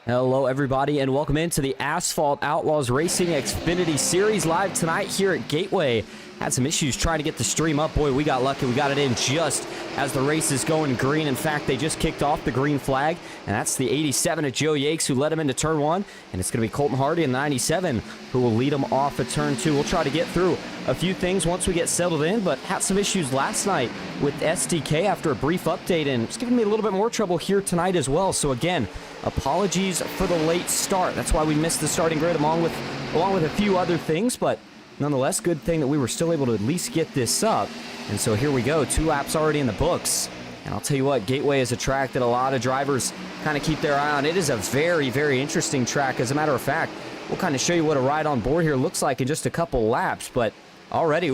Hello, everybody, and welcome into the Asphalt Outlaws Racing Xfinity Series live tonight here at Gateway. Had some issues trying to get the stream up. Boy, we got lucky. We got it in just as the race is going green. In fact, they just kicked off the green flag, and that's the 87 of Joe Yates who led him into turn one, and it's going to be Colton Hardy in the 97 who will lead him off at turn two. We'll try to get through a few things once we get settled in, but had some issues last night with SDK after a brief update, and it's giving me a little bit more trouble here tonight as well. So again, apologies for the late start. That's why we missed the starting grid along with a few other things, but nonetheless, good thing that we were still able to at least get this up. And so here we go, 2 laps already in the books. And I'll tell you what, Gateway is a track that a lot of drivers kind of keep their eye on. It is a very, very interesting track. As a matter of fact, we'll kind of show you what a ride on board here looks like in just a couple laps. But already,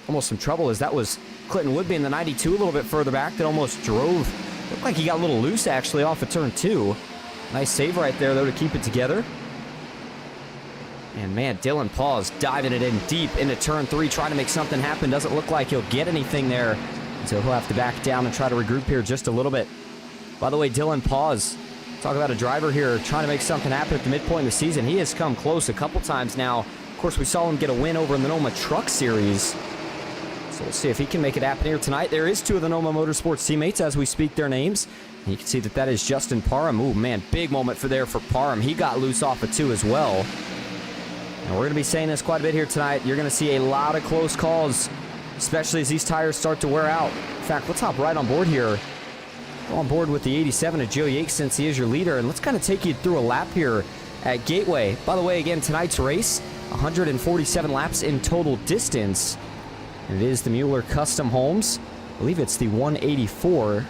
almost some trouble as that was Clinton Woodby in the 92 a little bit further back that almost drove. Looked like he got a little loose actually off of turn 2. Nice save right there, though, to keep it together. And, man, Dylan Paws diving it in deep into turn 3, trying to make something happen. Doesn't look like he'll get anything there. So he'll have to back down and try to regroup here just a little bit. By the way, Dylan Paws, talk about a driver here trying to make something happen at the midpoint of the season. He has come close a couple times now. Of course, we saw him get a win over in the NOMA Truck Series. So we'll see if he can make it happen here tonight. There is 2 of the NOMA Motorsports teammates as we speak their names. And you can see that is Justin Parham. Ooh, man, big moment for Parham. He got loose off of 2 as well. And we're going to be saying this quite a bit here tonight. You're going to see a lot of close calls, especially as these tires start to wear out. In fact, let's hop right on board here. Go on board with the 87 of Joe Yates since he is your leader. And let's kind of take you through a lap here at Gateway. By the way, again, tonight's race, 147 laps in total distance. And it is the Muehlberger Custom Homes. I believe it's the 184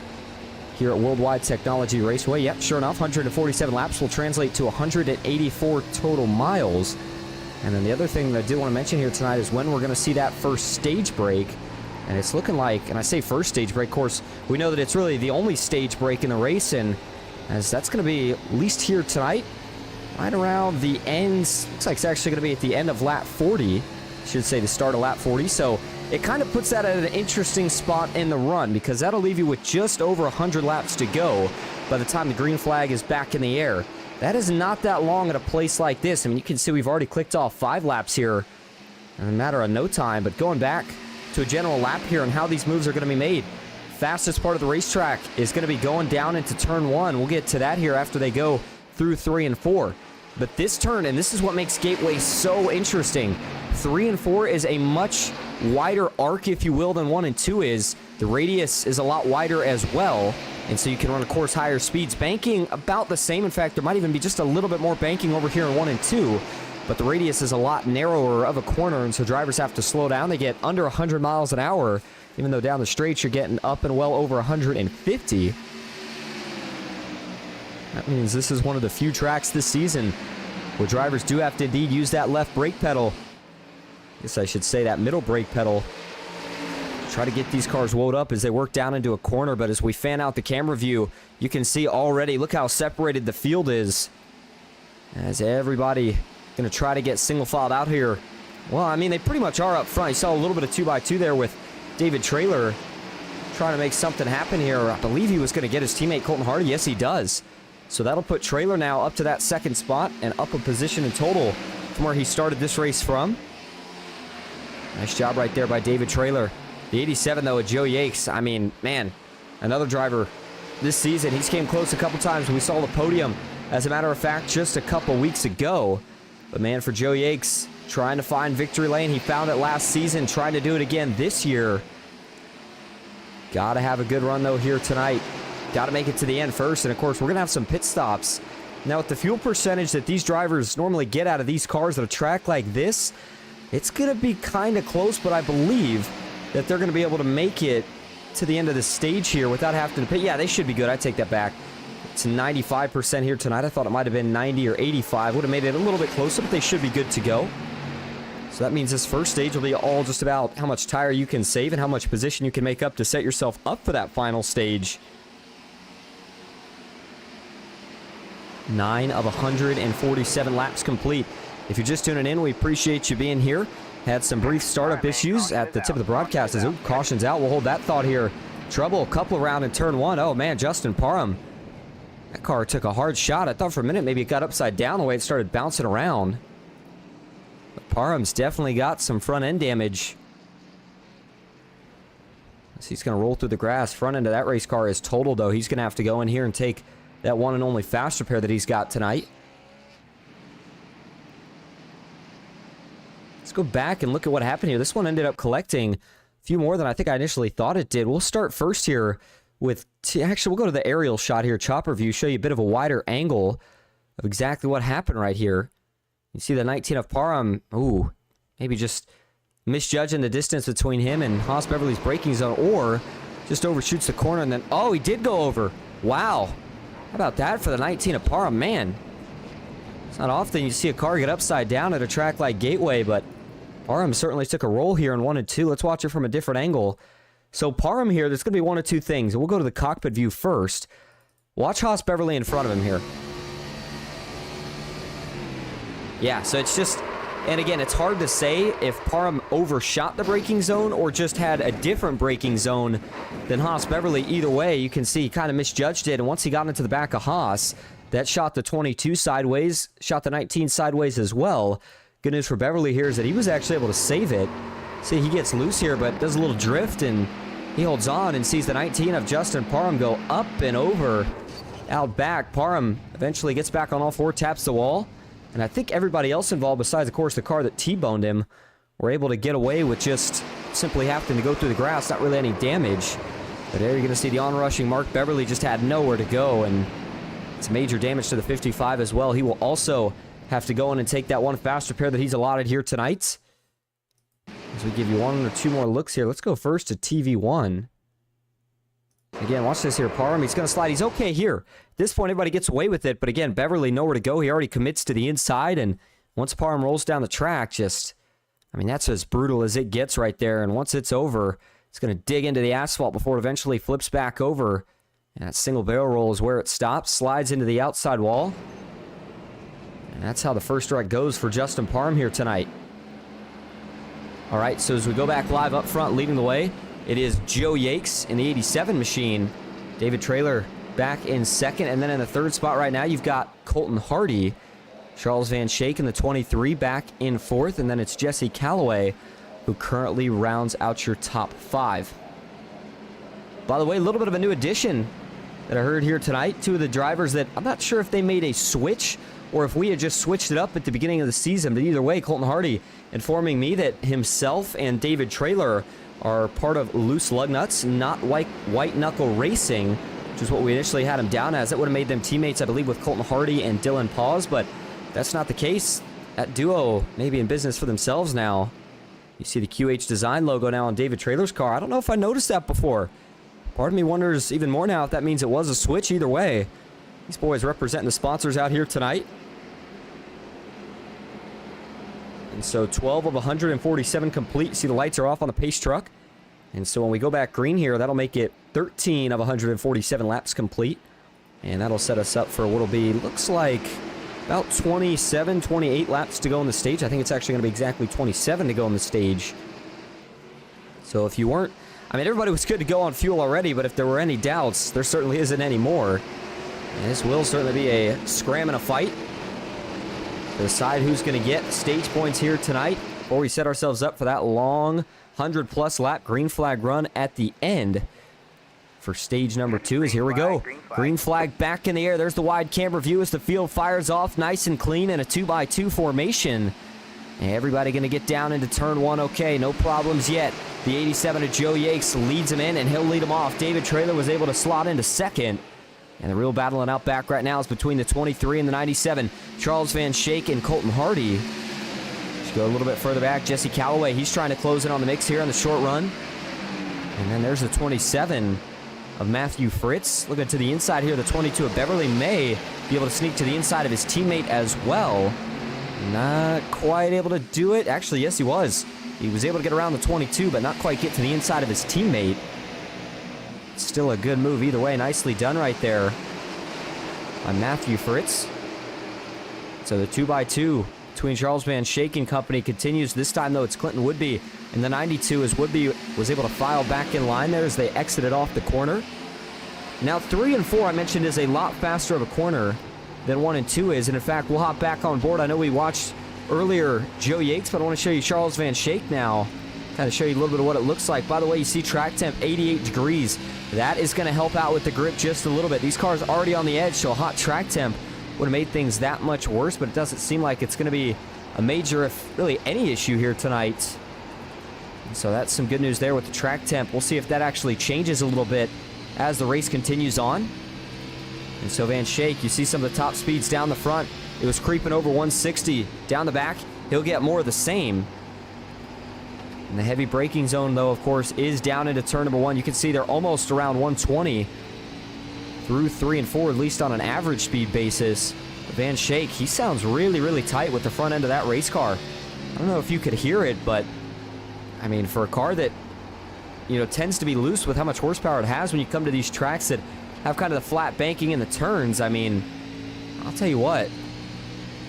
here at World Wide Technology Raceway. Yep, sure enough, 147 laps will translate to 184 total miles. And then the other thing that I do want to mention here tonight is when we're going to see that first stage break. And it's looking like, and I say first stage break, of course, we know that it's really the only stage break in the race, and as that's going to be at least here tonight, right around the ends. Looks like it's actually going to be at the end of lap 40. I should say the start of lap 40. So it kind of puts that at an interesting spot in the run, because that'll leave you with just over 100 laps to go by the time the green flag is back in the air. That is not that long at a place like this. I mean, you can see we've already clicked off 5 laps here in a matter of no time. But going back to a general lap here and how these moves are going to be made, fastest part of the racetrack is going to be going down into turn 1. We'll get to that here after they go through 3 and 4. But this turn, and this is what makes Gateway so interesting, 3 and 4 is a much wider arc, if you will, than 1 and 2 is. The radius is a lot wider as well, and so you can run, of course, higher speeds. Banking about the same. In fact, there might even be just a little bit more banking over here in 1 and 2, but the radius is a lot narrower of a corner, and so drivers have to slow down. They get under 100 miles an hour, even though down the straight you're getting up and well over 150. That means this is one of the few tracks this season where drivers do have to indeed use that left brake pedal. I guess I should say that middle brake pedal. Try to get these cars wound up as they work down into a corner, but as we fan out the camera view, you can see already, look how separated the field is. As everybody going to try to get single filed out here. Well, I mean, they pretty much are up front. You saw a little bit of 2x2 there with David Traylor trying to make something happen here. I believe he was going to get his teammate Colton Hardy. Yes, he does. So that'll put Traylor now up to that 2nd spot and up a position in total from where he started this race from. Nice job right there by David Traylor. The 87, though, of Joe Yates. I mean, man, another driver this season. He's came close a couple times. We saw the podium, as a matter of fact, just a couple weeks ago. But, man, for Joe Yates, trying to find victory lane. He found it last season, trying to do it again this year. Got to have a good run, though, here tonight. Got to make it to the end first. And, of course, we're going to have some pit stops. Now, with the fuel percentage that these drivers normally get out of these cars at a track like this, it's going to be kind of close, but I believe that they're going to be able to make it to the end of the stage here without having to pit. Yeah, they should be good. I take that back. It's 95% here tonight. I thought it might have been 90 or 85. Would have made it a little bit closer, but they should be good to go. So that means this first stage will be all just about how much tire you can save and how much position you can make up to set yourself up for that final stage. 9 of 147 laps complete. If you're just tuning in, we appreciate you being here. Had some brief startup issues at the tip of the broadcast. As caution's out. We'll hold that thought here. Trouble, a couple around in turn 1. Oh, man, Justin Parham. That car took a hard shot. I thought for a minute maybe it got upside down the way it started bouncing around. But Parham's definitely got some front end damage. So he's going to roll through the grass. Front end of that race car is total, though. He's going to have to go in here and take that one and only fast repair that he's got tonight. Let's go back and look at what happened here. This one ended up collecting a few more than I think I initially thought it did. We'll start first here with... Actually, we'll go to the aerial shot here, chopper view, show you a bit of a wider angle of exactly what happened right here. You see the 19 of Parham, ooh, maybe just misjudging the distance between him and Haas Beverly's braking zone, or just overshoots the corner and then, oh, he did go over. Wow. How about that for the 19 of Parham? Man, it's not often you see a car get upside down at a track like Gateway, but Parham certainly took a roll here in 1 and 2. Let's watch it from a different angle. So Parham here, there's going to be one of two things. We'll go to the cockpit view first. Watch Haas Beverly in front of him here. Yeah, so it's just... And again, it's hard to say if Parham overshot the braking zone or just had a different braking zone than Haas Beverly. Either way, you can see he kind of misjudged it. And once he got into the back of Haas, that shot the 22 sideways, shot the 19 sideways as well. Good news for Beverly here is that he was actually able to save it. See, he gets loose here, but does a little drift, and he holds on and sees the 19 of Justin Parham go up and over out back. Parham eventually gets back on all four, taps the wall. And I think everybody else involved, besides, of course, the car that T-boned him, were able to get away with just simply having to go through the grass, not really any damage. But there you're going to see the onrushing Mark Beverly just had nowhere to go, and it's major damage to the 55 as well. He will also have to go in and take that one fast repair that he's allotted here tonight. As we give you one or two more looks here, let's go first to TV1. Again, watch this here. Parham, he's going to slide. He's okay here. At this point, everybody gets away with it. But again, Beverly, nowhere to go. He already commits to the inside. And once Parham rolls down the track, just, I mean, that's as brutal as it gets right there. And once it's over, it's going to dig into the asphalt before it eventually flips back over. And that single barrel roll is where it stops. Slides into the outside wall. And that's how the first strike goes for Justin Parham here tonight. All right, so as we go back live up front, leading the way, it is Joe Yakes in the 87 machine. David Traylor back in second. And then in the third spot right now, you've got Colton Hardy. Charles Van Schaik in the 23 back in fourth. And then it's Jesse Calloway, who currently rounds out your top five. By the way, a little bit of a new addition that I heard here tonight. Two of the drivers that I'm not sure if they made a switch or if we had just switched it up at the beginning of the season. But either way, Colton Hardy informing me that himself and David Traylor are part of Loose Lug Nuts, not White Knuckle Racing, which is what we initially had him down as. That would have made them teammates, I believe, with Colton Hardy and Dylan Paz, but that's not the case. That duo may be in business for themselves now. You see the QH Design logo now on David Traylor's car. I don't know if I noticed that before. Part of me wonders even more now if that means it was a switch. Either way, these boys representing the sponsors out here tonight. And so 12 of 147 complete. See the lights are off on the pace truck. And so when we go back green here, that'll make it 13 of 147 laps complete. And that'll set us up for what will be, looks like, about 27, 28 laps to go on the stage. I think it's actually going to be exactly 27 to go on the stage. So if you weren't, I mean, everybody was good to go on fuel already, but if there were any doubts, there certainly isn't any more. And this will certainly be a scram and a fight to decide who's going to get stage points here tonight before we set ourselves up for that long 100-plus lap green flag run at the end for stage number 2. As here we go. Green flag back in the air. There's the wide camera view as the field fires off nice and clean in a 2x2 formation. And everybody going to get down into turn 1 okay. No problems yet. The 87 of Joe Yakes leads him in, and he'll lead him off. David Traylor was able to slot into second. And the real battling out back right now is between the 23 and the 97. Charles Van Schaik and Colton Hardy. Let's go a little bit further back. Jesse Calloway, he's trying to close in on the mix here on the short run. And then there's the 27 of Matthew Fritz. Looking to the inside here, the 22 of Beverly may be able to sneak to the inside of his teammate as well. Not quite able to do it. Actually, yes, he was. He was able to get around the 22, but not quite get to the inside of his teammate. Still a good move either way. Nicely done right there by Matthew Fritz. So the 2x2 between Charles Van Schaik and company continues. This time, though, it's Clinton Woodby in the 92 as Woodby was able to file back in line there as they exited off the corner. Now 3 and 4 I mentioned is a lot faster of a corner than 1 and 2 is, and in fact we'll hop back on board. I know we watched earlier Joe Yates, but I want to show you Charles Van Schaik now, kind of show you a little bit of what it looks like. By the way, you see track temp 88 degrees. That is going to help out with the grip just a little bit. These cars are already on the edge, so a hot track temp would have made things that much worse, but it doesn't seem like it's going to be a major, if really any issue here tonight. And so that's some good news there with the track temp. We'll see if that actually changes a little bit as the race continues on. And so Van Schaik, you see some of the top speeds down the front. It was creeping over 160 down the back. He'll get more of the same. And the heavy braking zone, though, of course, is down into turn number 1. You can see they're almost around 120 through 3 and 4, at least on an average speed basis. Van Schaik, he sounds really, really tight with the front end of that race car. I don't know if you could hear it, but, I mean, for a car that, you know, tends to be loose with how much horsepower it has when you come to these tracks that have kind of the flat banking in the turns, I mean, I'll tell you what, it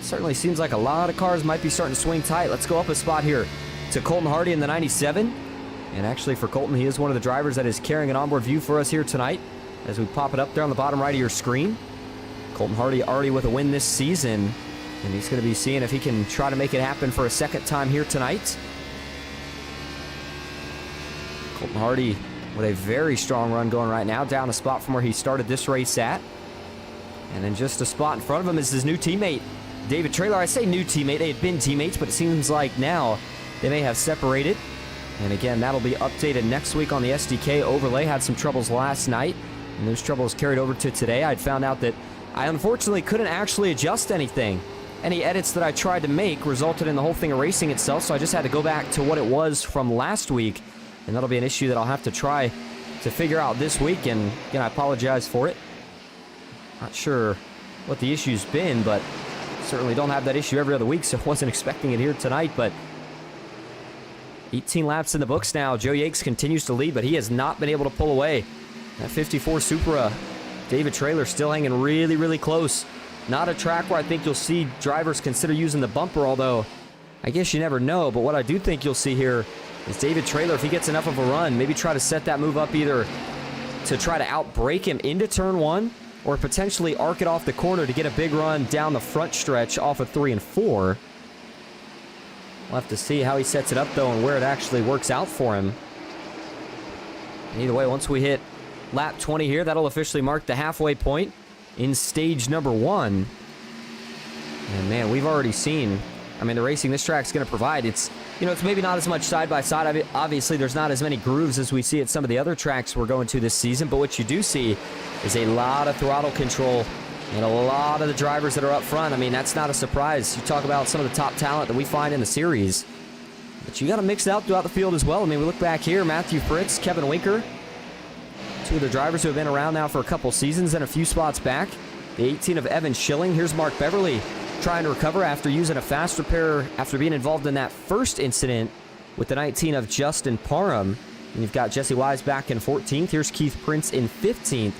certainly seems like a lot of cars might be starting to swing tight. Let's go up a spot here to Colton Hardy in the 97. And actually for Colton, he is one of the drivers that is carrying an onboard view for us here tonight as we pop it up there on the bottom right of your screen. Colton Hardy already with a win this season, and he's going to be seeing if he can try to make it happen for a second time here tonight. Colton Hardy with a very strong run going right now, down a spot from where he started this race at. And then just a spot in front of him is his new teammate, David Traylor. I say new teammate, they had been teammates, but it seems like now they may have separated. And again, that'll be updated next week on the SDK overlay. Had some troubles last night, and those troubles carried over to today. I'd found out that I unfortunately couldn't actually adjust anything. Any edits that I tried to make resulted in the whole thing erasing itself, so I just had to go back to what it was from last week. And that'll be an issue that I'll have to try to figure out this week. And again, I apologize for it. Not sure what the issue's been, but certainly don't have that issue every other week, so I wasn't expecting it here tonight. But 18 laps in the books now. Joe Yates continues to lead, but he has not been able to pull away. That 54 Supra, David Traylor still hanging really, really close. Not a track where I think you'll see drivers consider using the bumper, although I guess you never know. But what I do think you'll see here is David Traylor, if he gets enough of a run, maybe try to set that move up either to try to outbrake him into turn 1 or potentially arc it off the corner to get a big run down the front stretch off of 3 and 4. We'll have to see how he sets it up, though, and where it actually works out for him. And either way, once we hit lap 20 here, that'll officially mark the halfway point in stage number 1. And man, we've already seen, I mean, the racing this track's going to provide. It's, you know, it's maybe not as much side-by-side. Obviously, there's not as many grooves as we see at some of the other tracks we're going to this season, but what you do see is a lot of throttle control and a lot of the drivers that are up front. I mean, that's not a surprise. You talk about some of the top talent that we find in the series, but you got to mix it out throughout the field as well. I mean, we look back here, Matthew Fritz, Kevin Winker, two of the drivers who have been around now for a couple seasons and a few spots back. The 18 of Evan Schilling. Here's Mark Beverly trying to recover after using a fast repair after being involved in that first incident with the 19 of Justin Parham. And you've got Jesse Wise back in 14th. Here's Keith Prince in 15th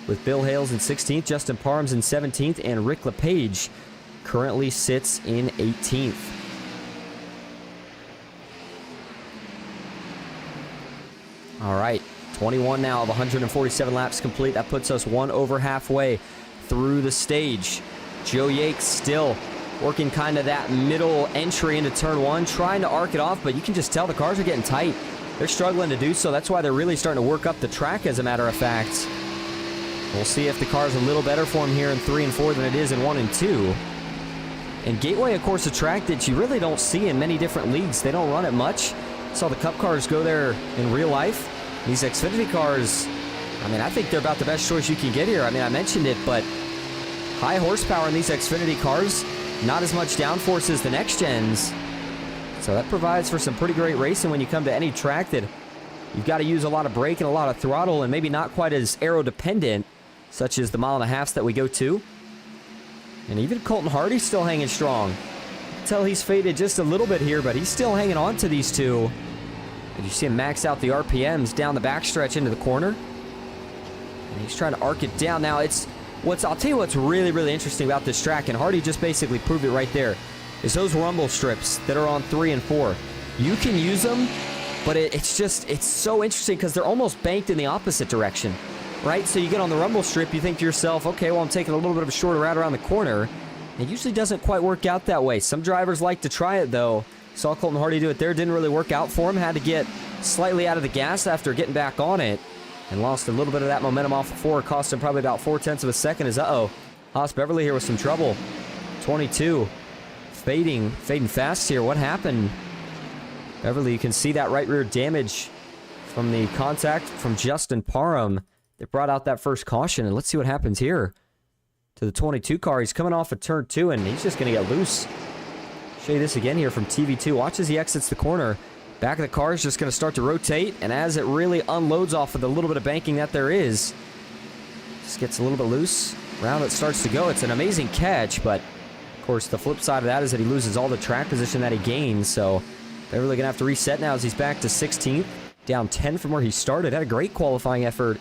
with Bill Hales in 16th, Justin Parham's in 17th, and Rick LePage currently sits in 18th. All right, 21 now of 147 laps complete. That puts us one over halfway through the stage. Joe Yates still working kind of that middle entry into turn 1, trying to arc it off, but you can just tell the cars are getting tight. They're struggling to do so. That's why they're really starting to work up the track, as a matter of fact. We'll see if the car's a little better for him here in 3 and 4 than it is in 1 and 2. And Gateway, of course, a track that you really don't see in many different leagues. They don't run it much. Saw the Cup cars go there in real life. These Xfinity cars, I mean, I think they're about the best choice you can get here. I mean, I mentioned it, but high horsepower in these Xfinity cars, not as much downforce as the next gens. So that provides for some pretty great racing when you come to any track that you've got to use a lot of brake and a lot of throttle and maybe not quite as aero dependent, such as the 1.5 miles that we go to. And even Colton Hardy's still hanging strong. Tell he's faded just a little bit here, but he's still hanging on to these two. And you see him max out the RPMs down the backstretch into the corner. And he's trying to arc it down. Now, I'll tell you what's really, really interesting about this track, and Hardy just basically proved it right there, is those rumble strips that are on 3 and 4. You can use them, but it's so interesting because they're almost banked in the opposite direction. right? So you get on the rumble strip, you think to yourself, okay, well, I'm taking a little bit of a shorter route around the corner. It usually doesn't quite work out that way. Some drivers like to try it, though. Saw Colton Hardy do it there. Didn't really work out for him. Had to get slightly out of the gas after getting back on it. And lost a little bit of that momentum off of 4. Cost him probably about 0.4 of a second. As Haas Beverly here with some trouble. 22. Fading fast here. What happened? Beverly, you can see that right rear damage from the contact from Justin Parham. They brought out that first caution, and let's see what happens here to the 22 car. He's coming off of turn 2, and he's just going to get loose. Show you this again here from TV2. Watch as he exits the corner. Back of the car is just going to start to rotate, and as it really unloads off of the little bit of banking that there is, just gets a little bit loose. Round it starts to go. It's an amazing catch, but of course the flip side of that is that he loses all the track position that he gains, so they're really going to have to reset now as he's back to 16th, down 10 from where he started. Had a great qualifying effort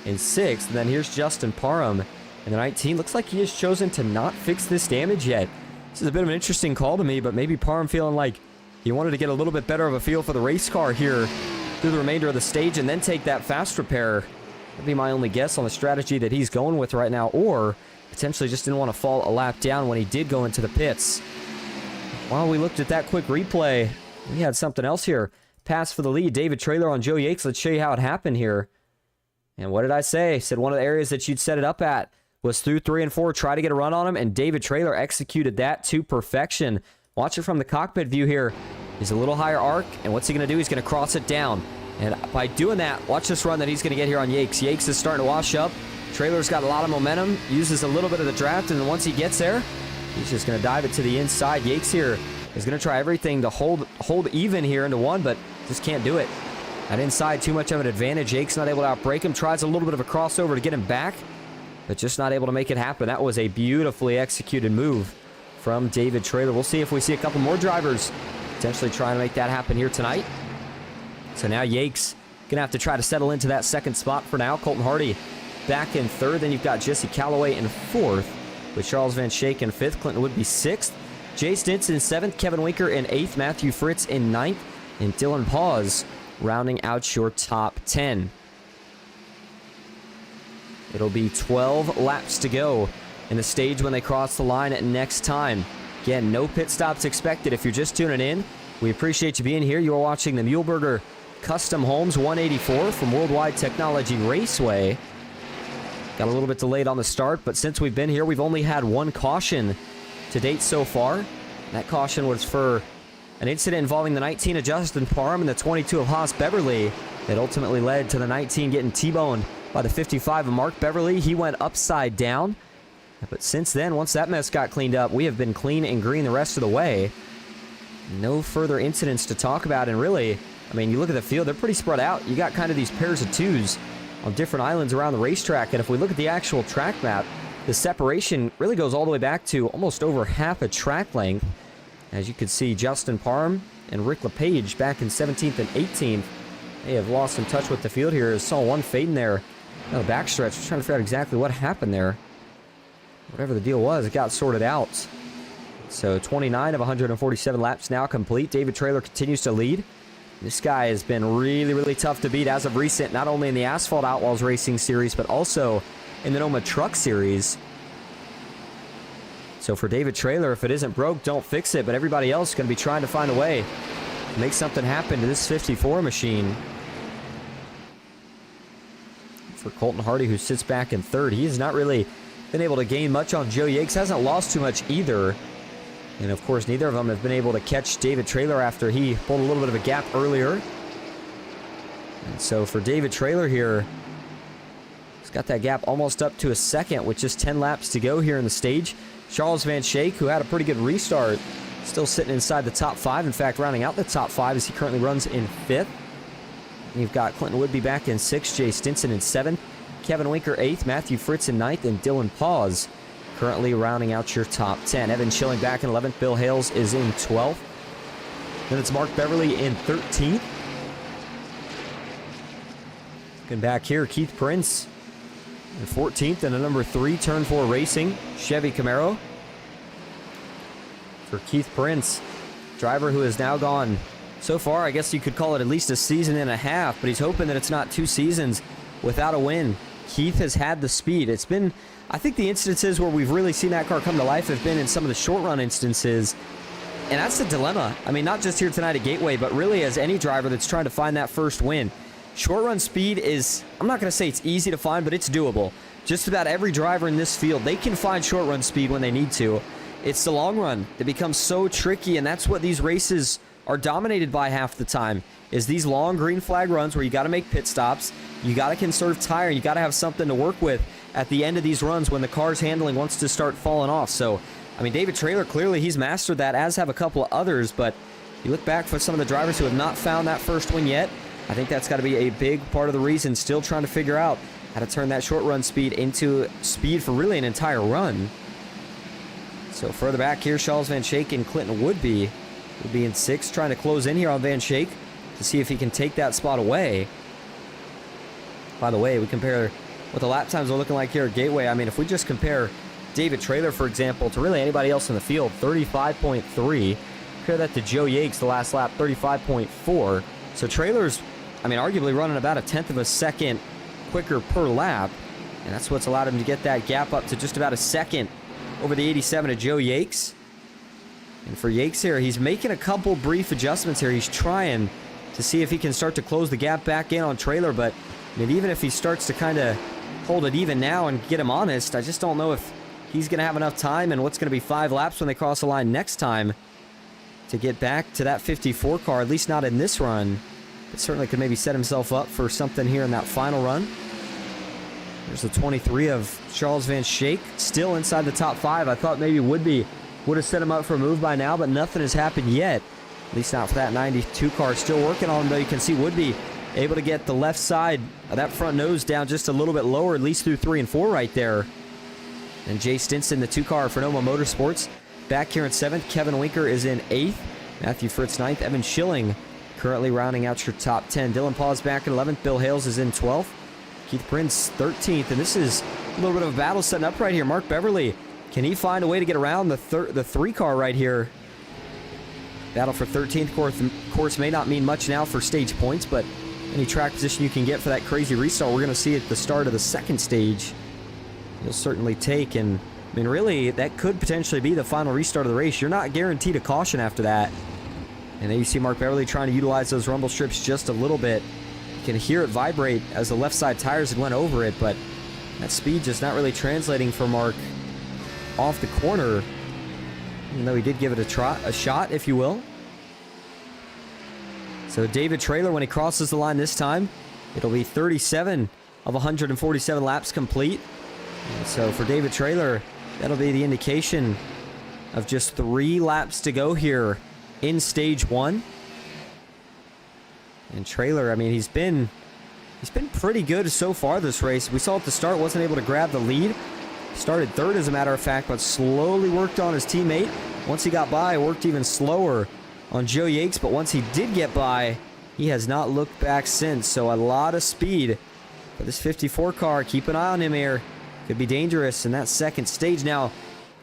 in 6th, and then here's Justin Parham in the 19. Looks like he has chosen to not fix this damage yet. This is a bit of an interesting call to me, but maybe Parham feeling like he wanted to get a little bit better of a feel for the race car here through the remainder of the stage and then take that fast repair. That'd be my only guess on the strategy that he's going with right now, or potentially just didn't want to fall a lap down when he did go into the pits. While we looked at that quick replay, we had something else here. Pass for the lead. David Traylor on Joe Yates. Let's show you how it happened here. And what did I say? Said one of the areas that you'd set it up at was through 3 and 4, try to get a run on him, and David Traylor executed that to perfection. Watch it from the cockpit view here. He's a little higher arc, and what's he going to do? He's going to cross it down. And by doing that, watch this run that he's going to get here on Yakes. Yakes is starting to wash up. Traylor's got a lot of momentum, uses a little bit of the draft, and then once he gets there, he's just going to dive it to the inside. Yakes here is going to try everything to hold even here into 1, but just can't do it. That inside, too much of an advantage. Yakes not able to outbrake him. Tries a little bit of a crossover to get him back, but just not able to make it happen. That was a beautifully executed move from David Traylor. We'll see if we see a couple more drivers potentially trying to make that happen here tonight. So now Yakes going to have to try to settle into that second spot for now. Colton Hardy back in 3rd. Then you've got Jesse Calloway in 4th with Charles Van Schaik in 5th. Clinton Would be 6th. Jay Stinson in 7th. Kevin Winker in 8th. Matthew Fritz in 9th. And Dylan Paz rounding out your top 10. It'll be 12 laps to go in the stage when they cross the line at next time. Again, no pit stops expected. If you're just tuning in, we appreciate you being here. You are watching the Muehlberger Custom Homes 184 from World Wide Technology Raceway. Got a little bit delayed on the start, but since we've been here, we've only had 1 caution to date so far. That caution was for an incident involving the 19 of Justin Parham and the 22 of Haas Beverly that ultimately led to the 19 getting T-boned by the 55 of Mark Beverly. He went upside down. But since then, once that mess got cleaned up, we have been clean and green the rest of the way. No further incidents to talk about, and really, I mean, you look at the field, they're pretty spread out. You got kind of these pairs of 2s on different islands around the racetrack, and if we look at the actual track map, the separation really goes all the way back to almost over half a track length. As you can see, Justin Parham and Rick LePage back in 17th and 18th. They have lost some touch with the field here. I saw one fading there on the backstretch. Just trying to figure out exactly what happened there. Whatever the deal was, it got sorted out. So 29 of 147 laps now complete. David Traylor continues to lead. This guy has been really, really tough to beat as of recent, not only in the Asphalt Outlaws Racing Series, but also in the NOMA Truck Series. So for David Traylor, if it isn't broke, don't fix it. But everybody else is going to be trying to find a way to make something happen to this 54 machine. For Colton Hardy, who sits back in 3rd, he has not really been able to gain much on Joe Yakes. Hasn't lost too much either. And of course, neither of them have been able to catch David Traylor after he pulled a little bit of a gap earlier. And so for David Traylor here, he's got that gap almost up to a second with just 10 laps to go here in the stage. Charles Van Schaik, who had a pretty good restart, still sitting inside the top 5. In fact, rounding out the top 5 as he currently runs in 5th. And you've got Clinton Woodby back in 6th, Jay Stinson in 7th, Kevin Winker 8th, Matthew Fritz in 9th, and Dylan Paz currently rounding out your top 10. Evan Schilling back in 11th. Bill Hales is in 12th. Then it's Mark Beverly in 13th. Looking back here, Keith Prince in 14th, and a number 3 Turn 4 Racing Chevy Camaro. For Keith Prince, driver who has now gone so far, I guess you could call it at least a season and a half, but he's hoping that it's not 2 seasons without a win Keith has had the speed. It's been, I think the instances where we've really seen that car come to life have been in some of the short run instances. And that's the dilemma. I mean, not just here tonight at Gateway, but really as any driver that's trying to find that first win. Short run speed is, I'm not going to say it's easy to find, but it's doable. Just about every driver in this field, they can find short run speed when they need to. It's the long run that becomes so tricky, and that's what these races are dominated by half the time, is these long green flag runs where you got to make pit stops, you got to conserve tire, you got to have something to work with at the end of these runs when the car's handling wants to start falling off. So, I mean, David Traylor, clearly he's mastered that, as have a couple of others, but you look back for some of the drivers who have not found that first win yet, I think that's got to be a big part of the reason, still trying to figure out how to turn that short run speed into speed for really an entire run. So further back here, Charles Van Schaik and Clinton Woodby will be in 6th, trying to close in here on Van Schaik to see if he can take that spot away. By the way, we compare what the lap times are looking like here at Gateway. I mean, if we just compare David Traylor, for example, to really anybody else in the field, 35.3. Compare that to Joe Yates, the last lap, 35.4. So Traylor's, I mean, arguably running about a 1/10 of a second quicker per lap, and that's what's allowed him to get that gap up to just about a second over the 87 of Joe Yates. And for Yates here, he's making a couple brief adjustments here. He's trying to see if he can start to close the gap back in on Traylor, but I mean, even if he starts to kind of hold it even now and get him honest, I just don't know if he's going to have enough time and what's going to be 5 laps when they cross the line next time to get back to that 54 car, at least not in this run. But certainly could maybe set himself up for something here in that final run. There's the 23 of Charles Van Schaik, still inside the top 5. I thought maybe would have set him up for a move by now, but nothing has happened yet. At least not for that 92 car. Still working on him, though. You can see Woodby able to get the left side of that front nose down just a little bit lower, at least through 3 and 4 right there. And Jay Stinson, the 2 car for Noma Motorsports, back here in 7th. Kevin Winker is in 8th. Matthew Fritz 9th. Evan Schilling currently rounding out your top 10. Dylan Paws back in 11th. Bill Hales is in 12th. Keith Prince 13th. And this is a little bit of a battle setting up right here. Mark Beverly, can he find a way to get around the 3 car right here? Battle for 13th course may not mean much now for stage points, but any track position you can get for that crazy restart we're going to see at the start of the 2nd stage, you'll certainly take. And I mean, really, that could potentially be the final restart of the race. You're not guaranteed a caution after that. And then you see Mark Beverly trying to utilize those rumble strips just a little bit. You can hear it vibrate as the left side tires had went over it, but that speed just not really translating for Mark off the corner, even though he did give it a shot, if you will. So David Traylor, when he crosses the line this time, it'll be 37 of 147 laps complete. And so for David Traylor, that'll be the indication of just 3 laps to go here in stage 1. And Traylor, I mean, he's been pretty good so far this race. We saw at the start, wasn't able to grab the lead. Started 3rd, as a matter of fact, but slowly worked on his teammate. Once he got by, worked even slower on Joe Yates, but once he did get by, he has not looked back since. So a lot of speed for this 54 car. Keep an eye on him here. Could be dangerous in that 2nd stage. Now,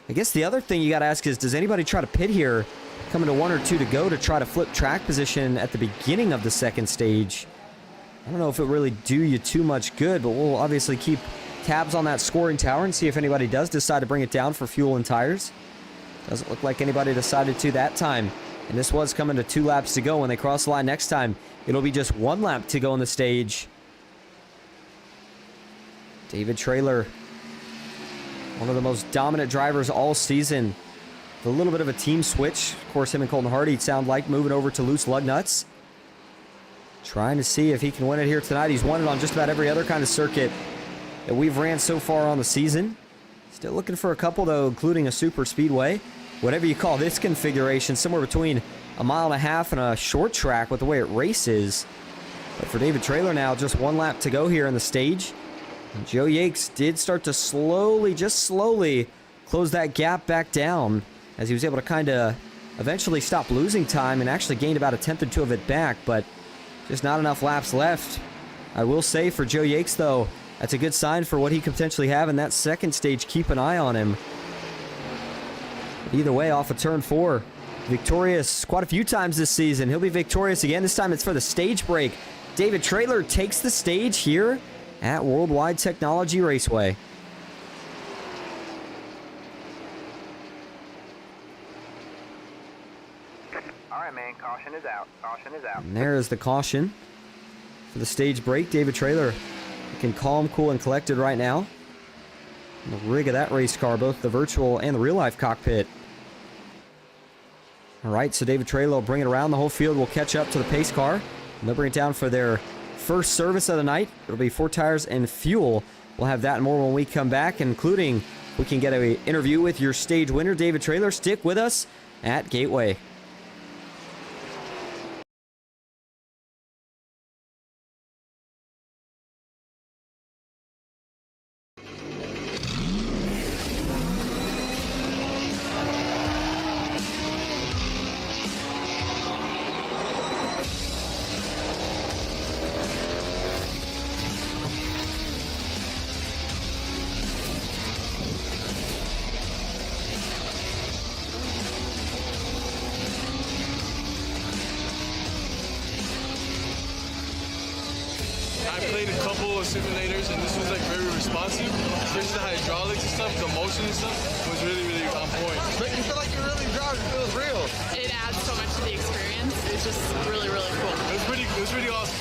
I guess the other thing you got to ask is, does anybody try to pit here, coming to 1 or 2 to go, to try to flip track position at the beginning of the 2nd stage? I don't know if it really do you too much good, but we'll obviously keep tabs on that scoring tower and see if anybody does decide to bring it down for fuel and tires. Doesn't look like anybody decided to that time. And this was coming to 2 laps to go. When they cross the line next time, it'll be just 1 lap to go on the stage. David Traylor, one of the most dominant drivers all season. A little bit of a team switch. Of course, him and Colton Hardy sound like moving over to loose lug nuts. Trying to see if he can win it here tonight. He's won it on just about every other kind of circuit that we've ran so far on the season. Still looking for a couple, though, including a super speedway. Whatever you call this configuration, somewhere between 1.5 miles and a short track with the way it races. But for David Traylor now, just 1 lap to go here in the stage. And Joe Yates did start to slowly, just slowly, close that gap back down as he was able to kind of eventually stop losing time and actually gained about a 1/10 or 2 of it back, but just not enough laps left. I will say for Joe Yates, though, that's a good sign for what he could potentially have in that 2nd stage. Keep an eye on him. Either way, off of turn 4, victorious quite a few times this season. He'll be victorious again. This time it's for the stage break. David Traylor takes the stage here at World Wide Technology Raceway. All right, man, caution is out. Caution is out. And there is the caution for the stage break. David Traylor looking calm, cool, and collected right now. And the rig of that race car, both the virtual and the real-life cockpit. All right, so David Traylor will bring it around. The whole field will catch up to the pace car. And they'll bring it down for their first service of the night. It'll be 4 tires and fuel. We'll have that and more when we come back, including we can get an interview with your stage winner, David Traylor. Stick with us at Gateway. I played a couple of simulators and this was like very responsive, especially the hydraulics and stuff, the motion and stuff was really, really on point. But you feel like you're really driving, it feels real. It adds so much to the experience. It's just really, really cool. It was pretty awesome.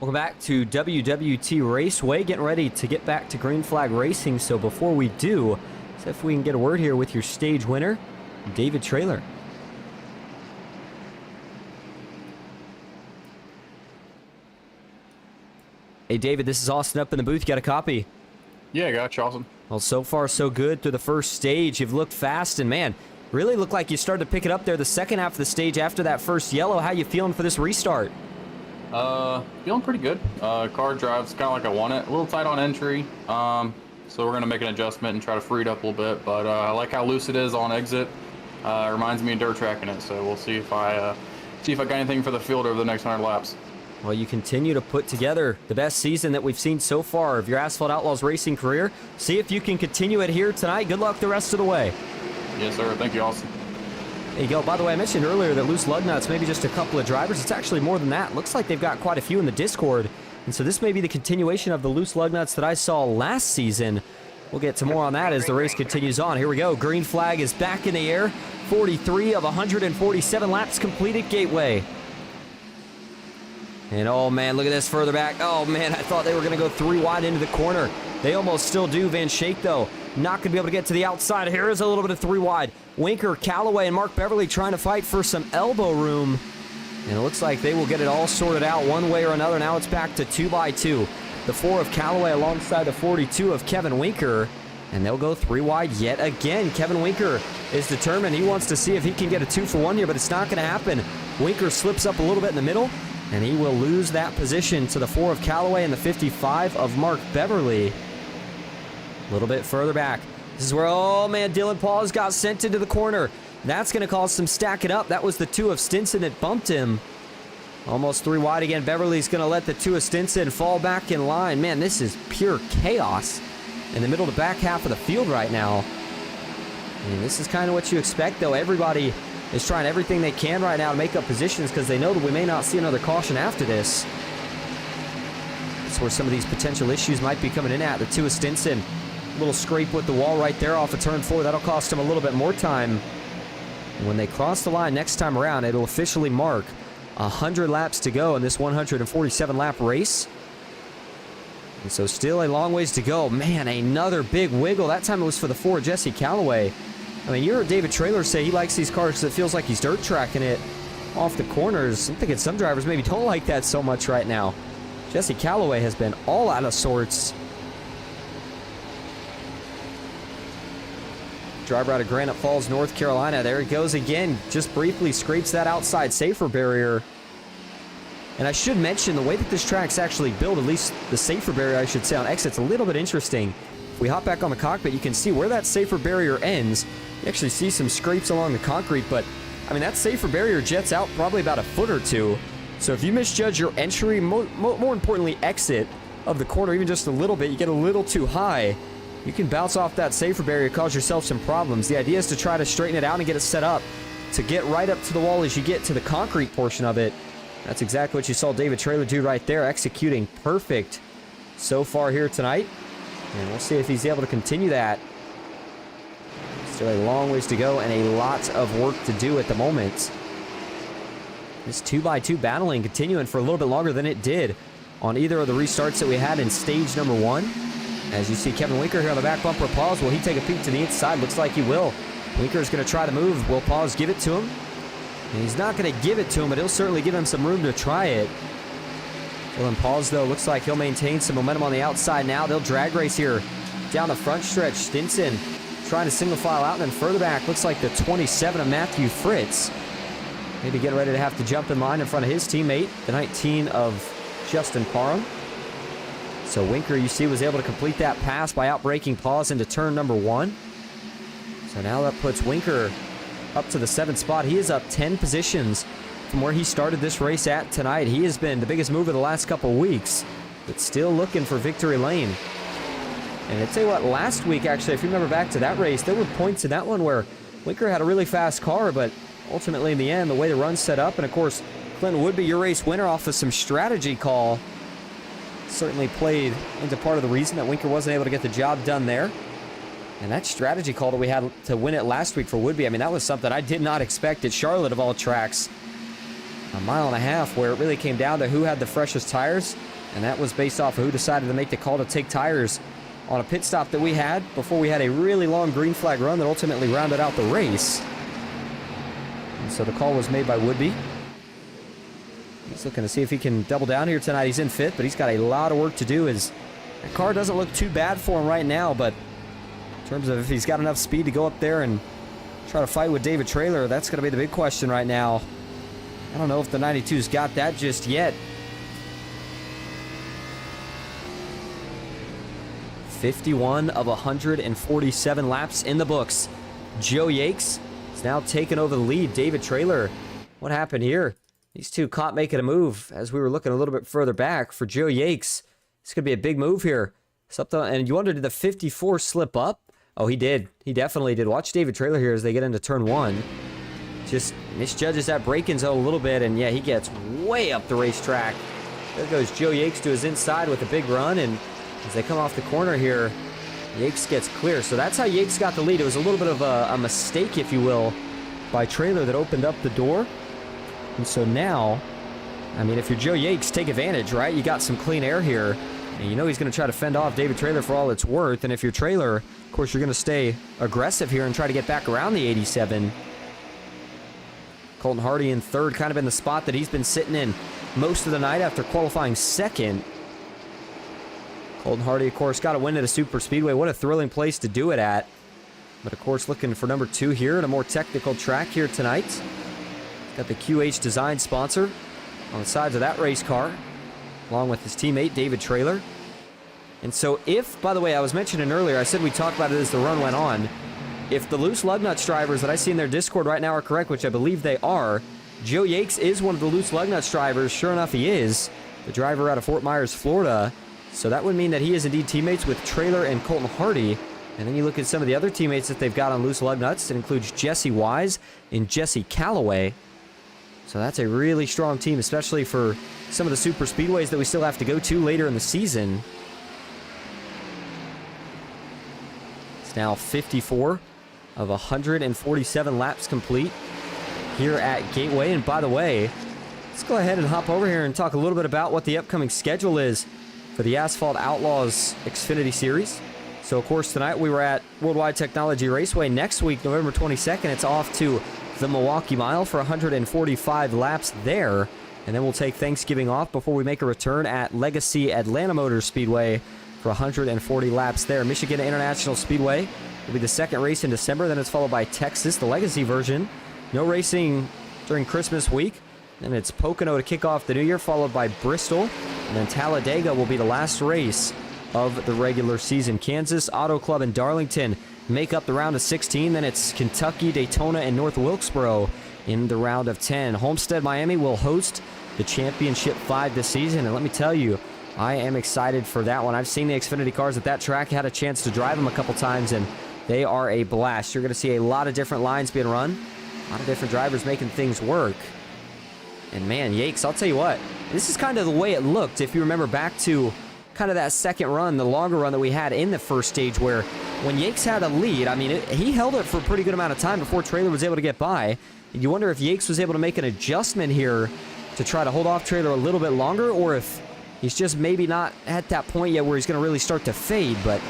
Welcome back to WWT Raceway. Getting ready to get back to green flag racing. So before we do, see if we can get a word here with your stage winner, David Traylor. Hey, David, this is Austin up in the booth. You got a copy? Yeah, I got you, Austin. Well, so far so good through the first stage. You've looked fast, and man, really looked like you started to pick it up there the second half of the stage after that first yellow. How you feeling for this restart? Feeling pretty good. Car drives kind of like I want it. A little tight on entry, so we're going to make an adjustment and try to free it up a little bit. But I like how loose it is on exit. It reminds me of dirt tracking it, so we'll see if I got anything for the field over the next 100 laps. Well, you continue to put together the best season that we've seen so far of your Asphalt Outlaws racing career. See if you can continue it here tonight. Good luck the rest of the way. Yes, sir. Thank you, Austin. There you go. By the way, I mentioned earlier that loose lug nuts, maybe just a couple of drivers. It's actually more than that. Looks like they've got quite a few in the Discord. And so this may be the continuation of the loose lug nuts that I saw last season. We'll get to more on that as the race continues on. Here we go. Green flag is back in the air. 43 of 147 laps completed Gateway. And oh man, look at this further back. Oh man, I thought they were going to go 3 wide into the corner. They almost still do. Van Schaik, though, not going to be able to get to the outside. Here is a little bit of 3 wide. Winker, Callaway, and Mark Beverly trying to fight for some elbow room. And it looks like they will get it all sorted out one way or another. Now it's back to 2x2. The 4 of Callaway alongside the 42 of Kevin Winker. And they'll go 3 wide yet again. Kevin Winker is determined. He wants to see if he can get a 2-for-1 here, but it's not going to happen. Winker slips up a little bit in the middle, and he will lose that position to the 4 of Callaway and the 55 of Mark Beverly. little bit further back. This is where, oh man, Dylan Paws got sent into the corner. That's going to cause some stacking up. That was the 2 of Stinson that bumped him. Almost 3 wide again. Beverly's going to let the 2 of Stinson fall back in line. Man, this is pure chaos in the middle to back half of the field right now. And this is kind of what you expect, though. Everybody is trying everything they can right now to make up positions because they know that we may not see another caution after this. That's where some of these potential issues might be coming in at. The 2 of Stinson, a little scrape with the wall right there off of turn 4. That'll cost him a little bit more time. And when they cross the line next time around, it'll officially mark 100 laps to go in this 147 lap race. And so still a long ways to go. Man, another big wiggle. That time it was for the 4 Jesse Calloway. I mean, you heard David Traylor say he likes these cars because it feels like he's dirt tracking it off the corners. I'm thinking some drivers maybe don't like that so much right now. Jesse Calloway has been all out of sorts. Driver out of Granite Falls, North Carolina. There he goes again. Just briefly scrapes that outside safer barrier. And I should mention the way that this track's actually built, at least the safer barrier, I should say, on exit's a little bit interesting. If we hop back on the cockpit, you can see where that safer barrier ends. You actually see some scrapes along the concrete, but I mean, that safer barrier jets out probably about a foot or two. So if you misjudge your entry, more importantly, exit of the corner, even just a little bit, you get a little too high, you can bounce off that safer barrier, cause yourself some problems. The idea is to try to straighten it out and get it set up to get right up to the wall as you get to the concrete portion of it. That's exactly what you saw David Traylor do right there, executing perfect so far here tonight. And we'll see if he's able to continue that. Still a long ways to go and a lot of work to do at the moment. This 2x2 battling continuing for a little bit longer than it did on either of the restarts that we had in stage number 1. As you see Kevin Winker here on the back bumper. Pause. Will he take a peek to the inside? Looks like he will. Winker is going to try to move. Will Pause give it to him? And he's not going to give it to him, but he'll certainly give him some room to try it. Dylan Pause, though, looks like he'll maintain some momentum on the outside now. They'll drag race here down the front stretch. Stinson trying to single file out, and then further back, looks like the 27 of Matthew Fritz. Maybe getting ready to have to jump in line in front of his teammate, the 19 of Justin Parham. So Winker, you see, was able to complete that pass by outbraking Pause into turn number 1. So now that puts Winker up to the 7th spot. He is up 10 positions from where he started this race at tonight. He has been the biggest mover the last couple of weeks, but still looking for victory lane. And I'll tell you what, last week, actually, if you remember back to that race, there were points in that one where Winker had a really fast car, but ultimately in the end, the way the run set up, and of course, Clinton Woodby, your race winner off of some strategy call, certainly played into part of the reason that Winker wasn't able to get the job done there. And that strategy call that we had to win it last week for Woodby, I mean, that was something I did not expect at Charlotte of all tracks. A mile and a half where it really came down to who had the freshest tires, and that was based off of who decided to make the call to take tires on a pit stop that we had before we had a really long green flag run that ultimately rounded out the race. And so the call was made by Woodby. He's looking to see if he can double down here tonight. He's in 5th, but he's got a lot of work to do. His car doesn't look too bad for him right now, but in terms of if he's got enough speed to go up there and try to fight with David Traylor, that's going to be the big question right now. I don't know if the 92's got that just yet. 51 of 147 laps in the books. Joe Yakes is now taking over the lead. David Traylor, what happened here? These two caught making a move as we were looking a little bit further back for Joe Yakes. It's going to be a big move here. Something, and you wonder, did the 54 slip up? Oh, he did. He definitely did. Watch David Traylor here as they get into turn 1. Just misjudges that break-in zone a little bit, and yeah, he gets way up the racetrack. There goes Joe Yakes to his inside with a big run, and as they come off the corner here, Yakes gets clear. So that's how Yakes got the lead. It was a little bit of a mistake, if you will, by Traylor that opened up the door. And so now, I mean, if you're Joe Yakes, take advantage, right? You got some clean air here, and you know he's going to try to fend off David Traylor for all it's worth. And if you're Traylor, of course, you're going to stay aggressive here and try to get back around the 87. Colton Hardy in 3rd, kind of in the spot that he's been sitting in most of the night after qualifying 2nd. Colton Hardy, of course, got a win at a super speedway. What a thrilling place to do it at. But, of course, looking for number 2 here at a more technical track here tonight. Got the QH Design sponsor on the sides of that race car, along with his teammate, David Traylor. And so if, by the way, I was mentioning earlier, I said we talked about it as the run went on. If the loose lug nuts drivers that I see in their Discord right now are correct, which I believe they are, Joe Yakes is one of the loose lug nuts drivers. Sure enough, he is. The driver out of Fort Myers, Florida. So that would mean that he is indeed teammates with Traylor and Colton Hardy. And then you look at some of the other teammates that they've got on loose lug nuts. It includes Jesse Wise and Jesse Calloway. So that's a really strong team, especially for some of the super speedways that we still have to go to later in the season. It's now 54 of 147 laps complete here at Gateway. And by the way, let's go ahead and hop over here and talk a little bit about what the upcoming schedule is for the Asphalt Outlaws Xfinity Series. So, of course, tonight we were at World Wide Technology Raceway. Next week, November 22nd, it's off to the Milwaukee Mile for 145 laps there. And then we'll take Thanksgiving off before we make a return at Legacy Atlanta Motor Speedway for 140 laps there. Michigan International Speedway will be the second race in December. Then it's followed by Texas, the Legacy version. No racing during Christmas week. Then it's Pocono to kick off the new year, followed by Bristol. And then Talladega will be the last race of the regular season. Kansas, Auto Club, and Darlington make up the round of 16. Then it's Kentucky, Daytona, and North Wilkesboro in the round of 10. Homestead, Miami will host the Championship 5 this season. And let me tell you, I am excited for that one. I've seen the Xfinity cars at that track, had a chance to drive them a couple times, and they are a blast. You're going to see a lot of different lines being run, a lot of different drivers making things work. And man, Yakes, I'll tell you what, this is kind of the way it looked. If you remember back to kind of that second run, the longer run that we had in the first stage, where when Yakes had a lead, I mean, he held it for a pretty good amount of time before Traylor was able to get by. And you wonder if Yakes was able to make an adjustment here to try to hold off Traylor a little bit longer, or if he's just maybe not at that point yet where he's going to really start to fade. But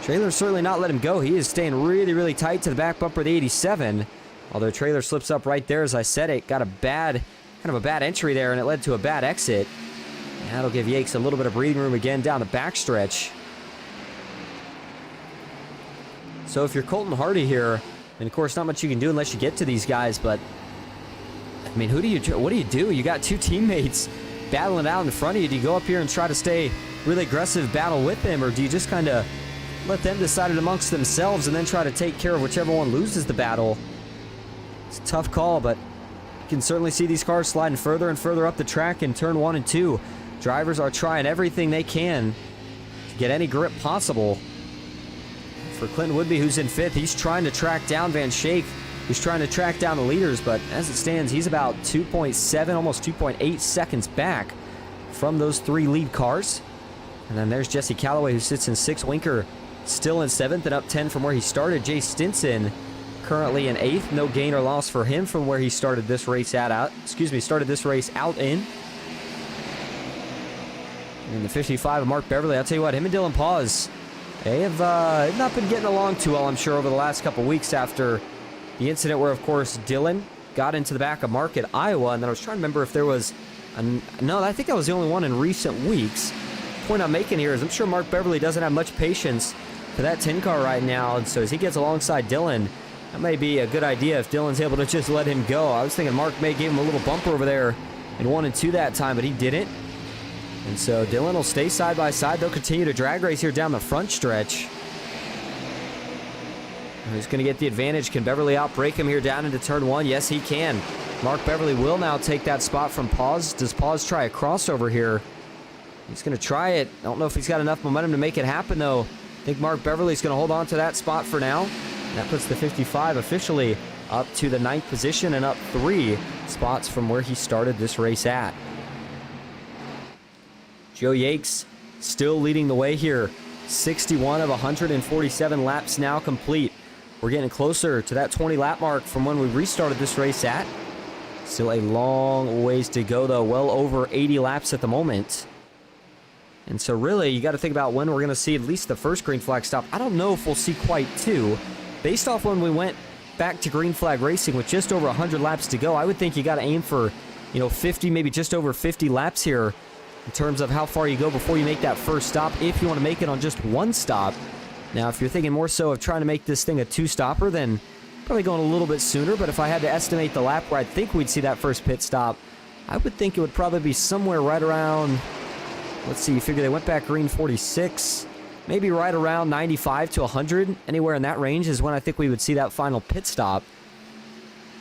Traylor's certainly not let him go. He is staying really, really tight to the back bumper of the 87. Although Traylor slips up right there, as I said, it got a bad, kind of a bad entry there, and it led to a bad exit. And that'll give Yakes a little bit of breathing room again down the backstretch. So if you're Colton Hardy here, and of course not much you can do unless you get to these guys, but I mean, what do you do? You got two teammates battling it out in front of you. Do you go up here and try to stay really aggressive battle with them, or do you just kind of let them decide it amongst themselves and then try to take care of whichever one loses the battle? It's a tough call, but you can certainly see these cars sliding further and further up the track in turn 1 and 2. Drivers are trying everything they can to get any grip possible. For Clinton Woodby, who's in 5th, he's trying to track down Van Schaik, who's trying to track down the leaders, but as it stands, he's about 2.7, almost 2.8 seconds back from those 3 lead cars. And then there's Jesse Calloway, who sits in 6th. Winker still in 7th and up 10 from where he started. Jay Stinson currently in 8th. No gain or loss for him from where he started this race out in. And the 55 of Mark Beverly, I'll tell you what, him and Dylan Paz, they have not been getting along too well, I'm sure, over the last couple weeks after the incident where, of course, Dylan got into the back of Mark at Iowa. And then I was trying to remember if there was no, I think that was the only one in recent weeks. The point I'm making here is I'm sure Mark Beverly doesn't have much patience for that 10 car right now. And so as he gets alongside Dylan, that may be a good idea if Dylan's able to just let him go. I was thinking Mark may give him a little bumper over there in 1 and 2 that time, but he didn't. And so Dylan will stay side by side. They'll continue to drag race here down the front stretch. Who's going to get the advantage? Can Beverly outbrake him here down into turn 1? Yes, he can. Mark Beverly will now take that spot from Paz. Does Paz try a crossover here? He's going to try it. I don't know if he's got enough momentum to make it happen, though. I think Mark Beverly's going to hold on to that spot for now. And that puts the 55 officially up to the 9th position and up 3 spots from where he started this race at. Joe Yakes still leading the way here. 61 of 147 laps now complete. We're getting closer to that 20 lap mark from when we restarted this race at. Still a long ways to go, though. Well over 80 laps at the moment. And so really, you got to think about when we're going to see at least the first green flag stop. I don't know if we'll see quite 2. Based off when we went back to green flag racing with just over 100 laps to go, I would think you got to aim for, 50, maybe just over 50 laps here in terms of how far you go before you make that first stop, if you want to make it on just 1 stop. Now, if you're thinking more so of trying to make this thing a 2-stopper, then probably going a little bit sooner. But if I had to estimate the lap where I think we'd see that first pit stop, I would think it would probably be somewhere right around, let's see, you figure they went back green 46. maybe right around 95 to 100, anywhere in that range is when I think we would see that final pit stop.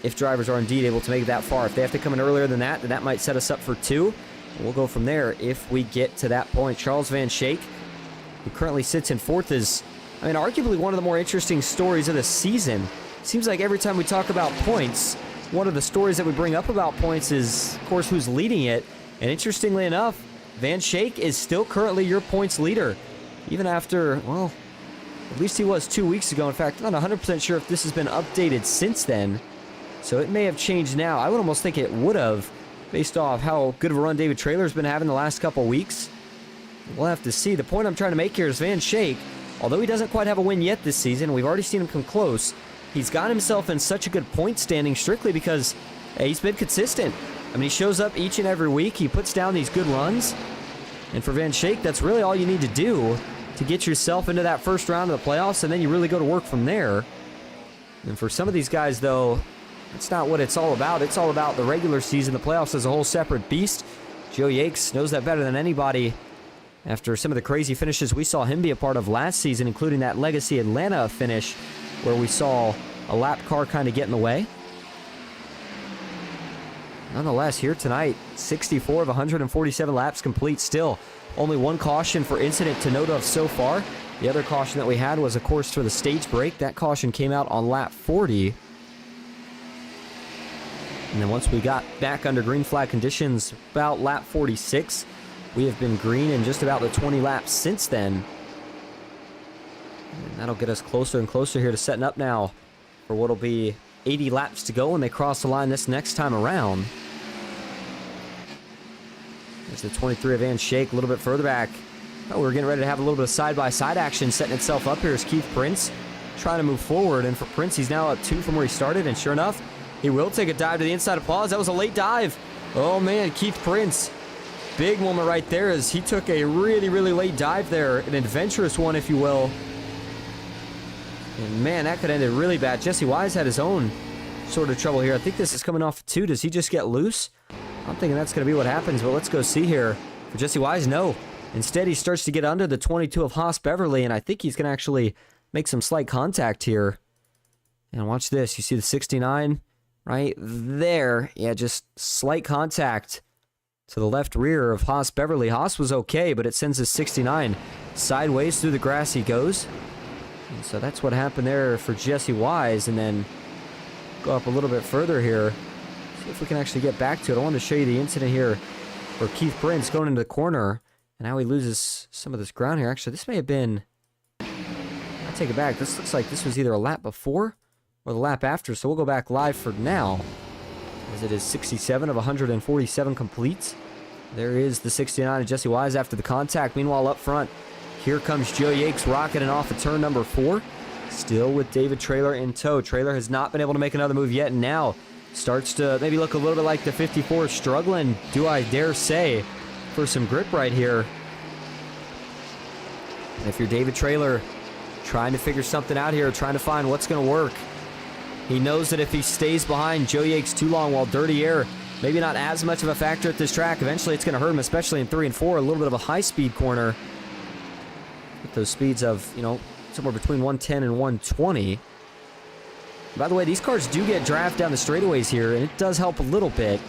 If drivers are indeed able to make it that far. If they have to come in earlier than that, then that might set us up for 2. We'll go from there if we get to that point. Charles Van Schaik, who currently sits in 4th, is, I mean, arguably one of the more interesting stories of the season. Seems like every time we talk about points, one of the stories that we bring up about points is, of course, who's leading it. And interestingly enough, Van Schaik is still currently your points leader. Even after, well, at least he was 2 weeks ago. In fact, I'm not 100% sure if this has been updated since then. So it may have changed now. I would almost think it would have, based off how good of a run David Traylor's been having the last couple weeks. We'll have to see. The point I'm trying to make here is Van Schaik, although he doesn't quite have a win yet this season, we've already seen him come close. He's got himself in such a good point standing strictly because he's been consistent. I mean, he shows up each and every week. He puts down these good runs. And for Van Schaik, that's really all you need to do to get yourself into that first round of the playoffs, and then you really go to work from there. And for some of these guys, though, that's not what it's all about. It's all about the regular season. The playoffs is a whole separate beast. Joe Yates knows that better than anybody after some of the crazy finishes we saw him be a part of last season, including that Legacy Atlanta finish where we saw a lap car kind of get in the way. Nonetheless, here tonight, 64 of 147 laps complete still. Only one caution for incident to note of so far. The other caution that we had was, of course, for the stage break. That caution came out on lap 40. And then once we got back under green flag conditions, about lap 46, we have been green in just about the 20 laps since then. And that'll get us closer and closer here to setting up now for what'll be 80 laps to go when they cross the line this next time around. There's the 23 of Van Schaik a little bit further back. Oh, we're getting ready to have a little bit of side-by-side action setting itself up here as Keith Prince trying to move forward. And for Prince, he's now up 2 from where he started. And sure enough, he will take a dive to the inside of Pause. That was a late dive. Oh, man, Keith Prince. Big moment right there as he took a really, really late dive there. An adventurous one, if you will. And, man, that could have ended really bad. Jesse Wise had his own sort of trouble here. I think this is coming off 2. Does he just get loose? I'm thinking that's going to be what happens, but let's go see here. For Jesse Wise, no. Instead, he starts to get under the 22 of Haas Beverly, and I think he's going to actually make some slight contact here. And watch this. You see the 69 right there. Yeah, just slight contact to the left rear of Haas Beverly. Haas was okay, but it sends his 69 sideways through the grass he goes. And so that's what happened there for Jesse Wise. And then go up a little bit further here. See if we can actually get back to it. I wanted to show you the incident here for Keith Prince going into the corner. And now he loses some of this ground here. Actually, this may have been... I take it back. This looks like this was either a lap before or the lap after. So we'll go back live for now, as it is 67 of 147 complete. There is the 69 of Jesse Wise after the contact. Meanwhile, up front, here comes Joe Yates rocketing off of turn number 4. Still with David Traylor in tow. Traylor has not been able to make another move yet, and now starts to maybe look a little bit like the 54, struggling, do I dare say, for some grip right here. And if you're David Traylor, trying to figure something out here, trying to find what's going to work. He knows that if he stays behind Joe Yates too long while dirty air, maybe not as much of a factor at this track, eventually it's going to hurt him, especially in 3 and 4, a little bit of a high-speed corner. With those speeds of, you know, somewhere between 110 and 120. By the way, these cars do get draft down the straightaways here, and it does help a little bit.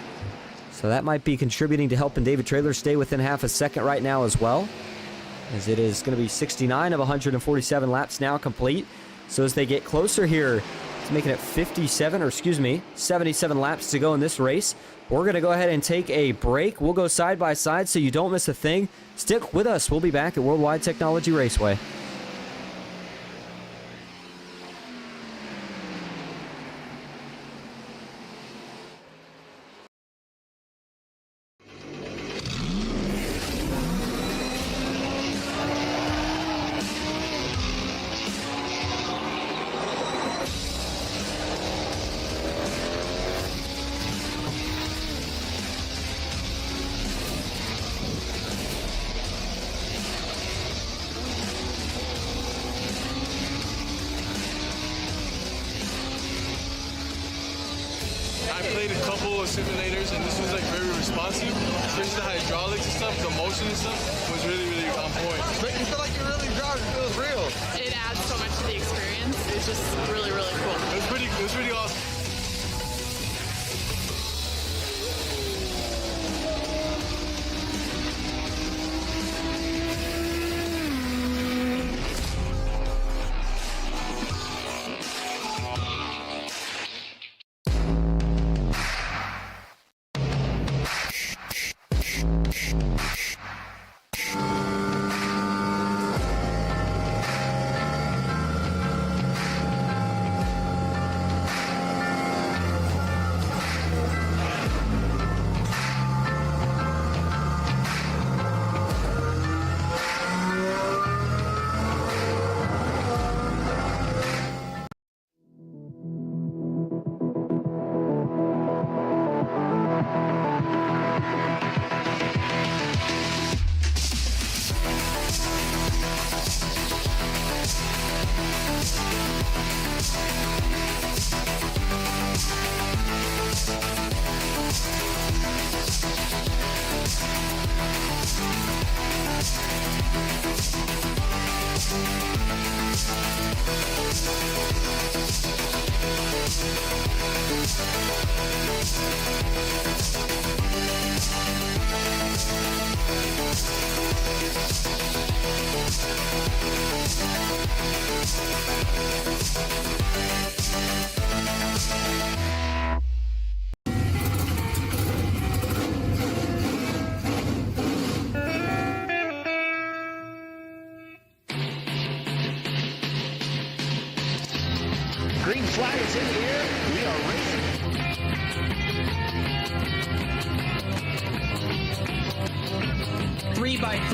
So that might be contributing to helping David Traylor stay within half a second right now as well, as it is going to be 69 of 147 laps now complete. So as they get closer here, it's making it 77 laps to go in this race. We're going to go ahead and take a break. We'll go side by side so you don't miss a thing. Stick with us. We'll be back at World Wide Technology Raceway. played a couple of simulators, and this was like very responsive, especially the hydraulics and stuff, the motion and stuff was really, really on point. Make you feel like you're really driving. It feels real. It adds so much to the experience. It's just really, really cool. It was pretty awesome. Green flag is in the air. We are racing. 3x3.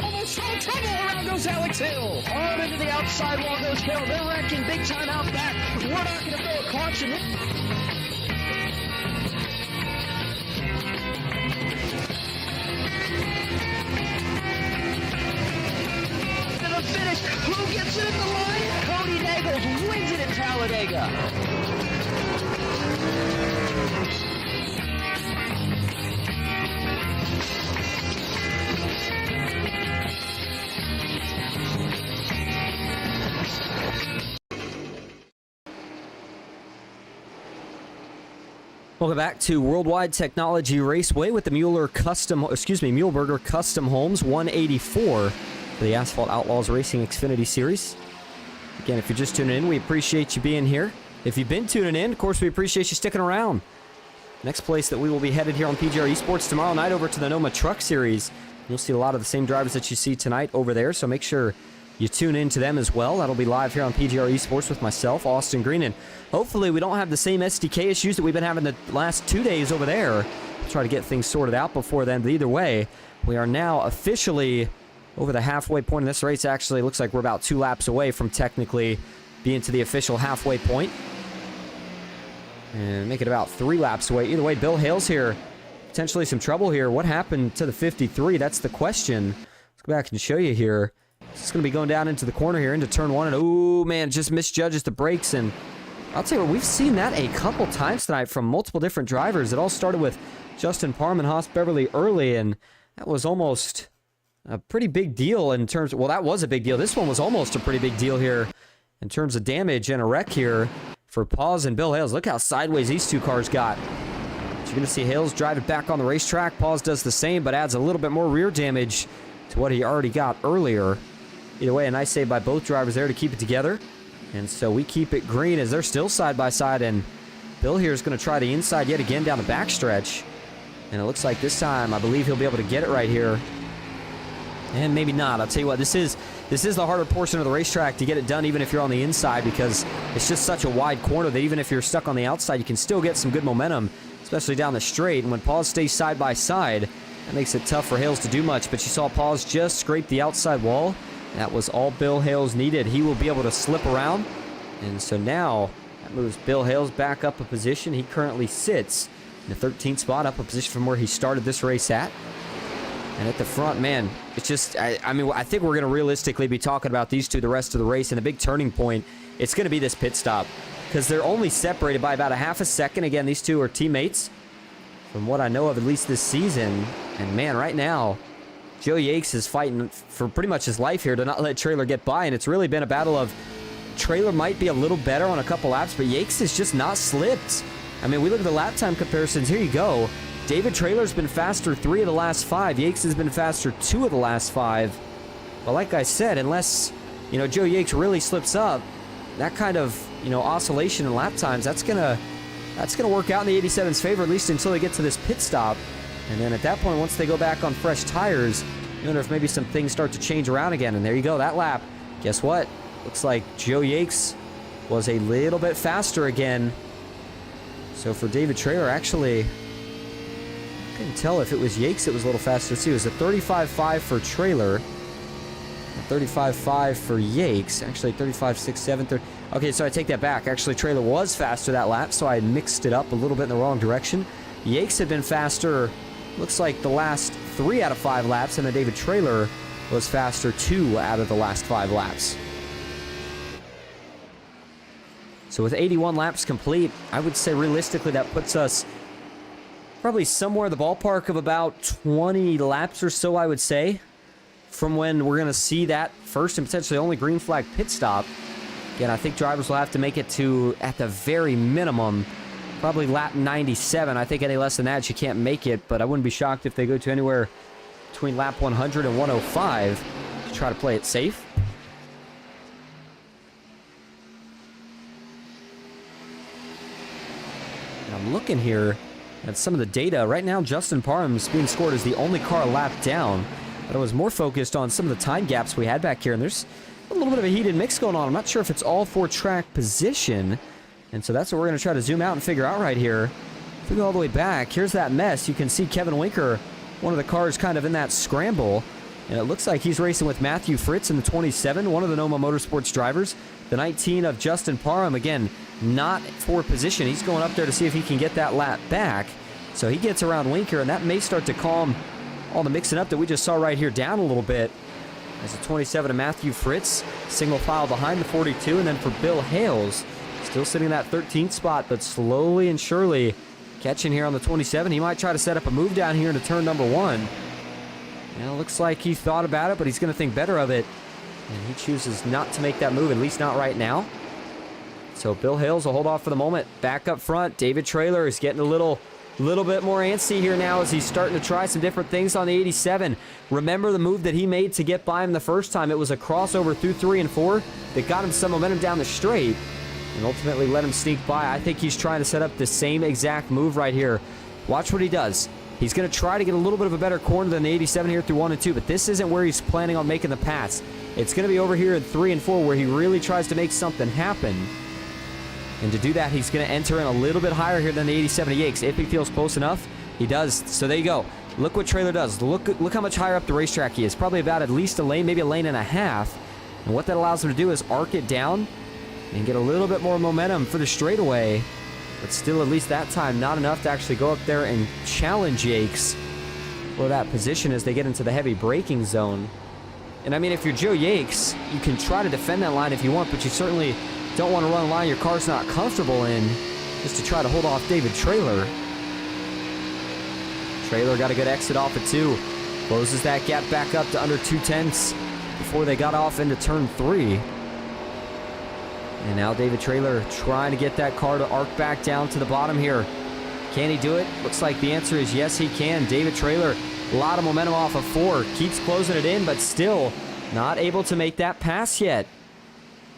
Almost no trouble. Around goes Alex Hill. On into the outside wall goes Hill. They're wrecking big time out back. We're not going to throw a caution. Finish. Who gets it at the line? Cody Nagels wins it at Talladega. Welcome back to World Wide Technology Raceway with the Muehlberger Custom Homes 184. For the Asphalt Outlaws Racing Xfinity Series. Again, if you're just tuning in, we appreciate you being here. If you've been tuning in, of course, we appreciate you sticking around. Next place that we will be headed here on PGR eSports tomorrow night over to the NOMA Truck Series. You'll see a lot of the same drivers that you see tonight over there, so make sure you tune in to them as well. That'll be live here on PGR eSports with myself, Austin Green, and hopefully we don't have the same SDK issues that we've been having the last 2 days over there. We'll try to get things sorted out before then, but either way, we are now officially over the halfway point in this race. Actually, looks like we're about 2 laps away from technically being to the official halfway point. And make it about 3 laps away. Either way, Bill Hale's here. Potentially some trouble here. What happened to the 53? That's the question. Let's go back and show you here. It's going to be going down into the corner here, into turn 1. And, oh, man, just misjudges the brakes. And I'll tell you what, we've seen that a couple times tonight from multiple different drivers. It all started with Justin Parham and Haas Beverly early, and that was almost a pretty big deal in terms of, well, that was a big deal. This one was almost a pretty big deal here in terms of damage and a wreck here for Paz and Bill Hales. Look how sideways these two cars got. So you're going to see Hales drive it back on the racetrack. Paz does the same, but adds a little bit more rear damage to what he already got earlier. Either way, a nice save by both drivers there to keep it together. And so we keep it green as they're still side by side, and Bill here is going to try the inside yet again down the backstretch. And it looks like this time, I believe he'll be able to get it right here. And maybe not. I'll tell you what, this is the harder portion of the racetrack to get it done even if you're on the inside, because it's just such a wide corner that even if you're stuck on the outside, you can still get some good momentum, especially down the straight. And when Paz stays side by side, that makes it tough for Hales to do much. But you saw Paz just scrape the outside wall. That was all Bill Hales needed. He will be able to slip around. And so now that moves Bill Hales back up a position. He currently sits in the 13th spot, up a position from where he started this race at. And at the front, man, it's just, I mean, I think we're going to realistically be talking about these two the rest of the race, and the big turning point, it's going to be this pit stop, because they're only separated by about a half a second. Again, these two are teammates, from what I know of, at least this season. And man, right now, Joe Yates is fighting for pretty much his life here to not let Trailer get by, and it's really been a battle of Trailer might be a little better on a couple laps, but Yates has just not slipped. I mean, we look at the lap time comparisons. Here you go. David Trailer's been faster 3 of the last 5. Yates has been faster 2 of the last 5. But like I said, unless, you know, Joe Yates really slips up, that kind of, you know, oscillation in lap times, that's gonna work out in the 87's favor, at least until they get to this pit stop. And then at that point, once they go back on fresh tires, you wonder if maybe some things start to change around again. And there you go, that lap. Guess what? Looks like Joe Yates was a little bit faster again. So for David Trailer, actually, I couldn't tell if it was Yates that was a little faster too. It was a 35.5 for Trailer, a 35.5 for Yates. Actually, 35.67. 30. Okay, so I take that back. Actually, Trailer was faster that lap, so I mixed it up a little bit in the wrong direction. Yates had been faster, looks like the last 3 out of 5 laps, and then David Trailer was faster 2 out of the last 5 laps. So with 81 laps complete, I would say realistically that puts us probably somewhere in the ballpark of about 20 laps or so, I would say, from when we're going to see that first and potentially only green flag pit stop. Again, I think drivers will have to make it to, at the very minimum, probably lap 97. I think any less than that, you can't make it, but I wouldn't be shocked if they go to anywhere between lap 100 and 105 to try to play it safe. And I'm looking here at some of the data. Right now, Justin Parham's being scored as the only car a lap down, but I was more focused on some of the time gaps we had back here, and there's a little bit of a heated mix going on. I'm not sure if it's all for track position, and so that's what we're going to try to zoom out and figure out right here. If we go all the way back, here's that mess. You can see Kevin Winker, one of the cars kind of in that scramble, and it looks like he's racing with Matthew Fritz in the 27, one of the Noma Motorsports drivers. The 19 of Justin Parham, again, not for position. He's going up there to see if he can get that lap back. So he gets around Winker, and that may start to calm all the mixing up that we just saw right here down a little bit. As the 27 of Matthew Fritz, single file behind the 42, and then for Bill Hales, still sitting in that 13th spot, but slowly and surely catching here on the 27. He might try to set up a move down here into turn number 1. And it looks like he thought about it, but he's going to think better of it. And he chooses not to make that move, at least not right now. So Bill Hales will hold off for the moment. Back up front, David Trailer is getting a little bit more antsy here now as he's starting to try some different things on the 87. Remember the move that he made to get by him the first time? It was a crossover through 3 and 4 that got him some momentum down the straight and ultimately let him sneak by. I think he's trying to set up the same exact move right here. Watch what he does. He's going to try to get a little bit of a better corner than the 87 here through 1 and 2, but this isn't where he's planning on making the pass. It's going to be over here in 3 and 4 where he really tries to make something happen. And to do that, he's going to enter in a little bit higher here than the 87 Yates. If he feels close enough, he does. So there you go. Look what Trailer does. Look how much higher up the racetrack he is. Probably about at least a lane, maybe a lane and a half. And what that allows him to do is arc it down and get a little bit more momentum for the straightaway. But still, at least that time, not enough to actually go up there and challenge Yates for that position as they get into the heavy braking zone. And I mean, if you're Joe Yates, you can try to defend that line if you want, but you certainly don't want to run a line your car's not comfortable in just to try to hold off David Trailer. Trailer got a good exit off at 2. Closes that gap back up to under 2/10 before they got off into turn 3. And now David Trailer trying to get that car to arc back down to the bottom here. Can he do it? Looks like the answer is yes, he can. David Trailer, a lot of momentum off of 4. Keeps closing it in, but still not able to make that pass yet.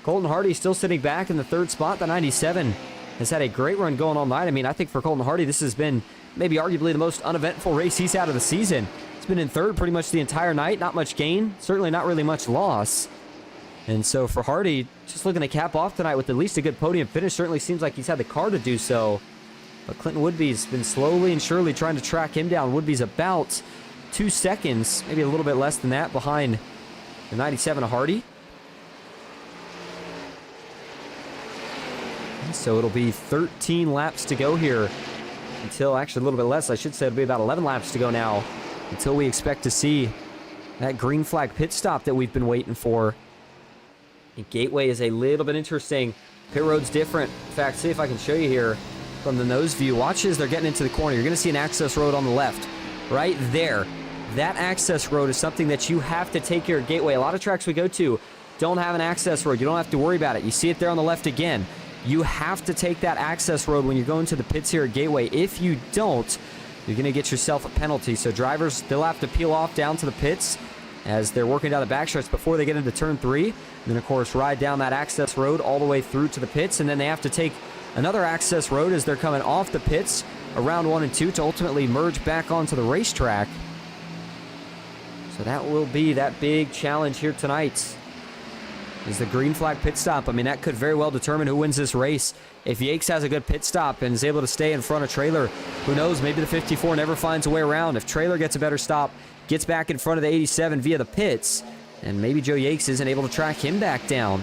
Colton Hardy still sitting back in the 3rd spot. The 97 has had a great run going all night. I mean, I think for Colton Hardy, this has been maybe arguably the most uneventful race he's had of the season. He's been in 3rd pretty much the entire night. Not much gain. Certainly not really much loss. And so for Hardy, just looking to cap off tonight with at least a good podium finish. Certainly seems like he's had the car to do so. But Clinton Woodby's been slowly and surely trying to track him down. Woodby's about 2 seconds, maybe a little bit less than that, behind the 97 of Hardy. And so it'll be 13 laps to go here until, actually a little bit less, I should say it'll be about 11 laps to go now until we expect to see that green flag pit stop that we've been waiting for. And Gateway is a little bit interesting. Pit road's different. In fact, see if I can show you here from the nose view. Watch as they're getting into the corner. You're going to see an access road on the left. Right there. That access road is something that you have to take here at Gateway. A lot of tracks we go to don't have an access road. You don't have to worry about it. You see it there on the left again. You have to take that access road when you're going to the pits here at Gateway. If you don't, you're going to get yourself a penalty. So drivers, they'll have to peel off down to the pits as they're working down the backstretch before they get into turn 3. And then, of course, ride down that access road all the way through to the pits. And then they have to take another access road as they're coming off the pits around 1 and 2 to ultimately merge back onto the racetrack. So that will be that big challenge here tonight, is the green flag pit stop. I mean, that could very well determine who wins this race. If Yakes has a good pit stop and is able to stay in front of Trailer, who knows, maybe the 54 never finds a way around. If Trailer gets a better stop, gets back in front of the 87 via the pits, and maybe Joe Yakes isn't able to track him back down.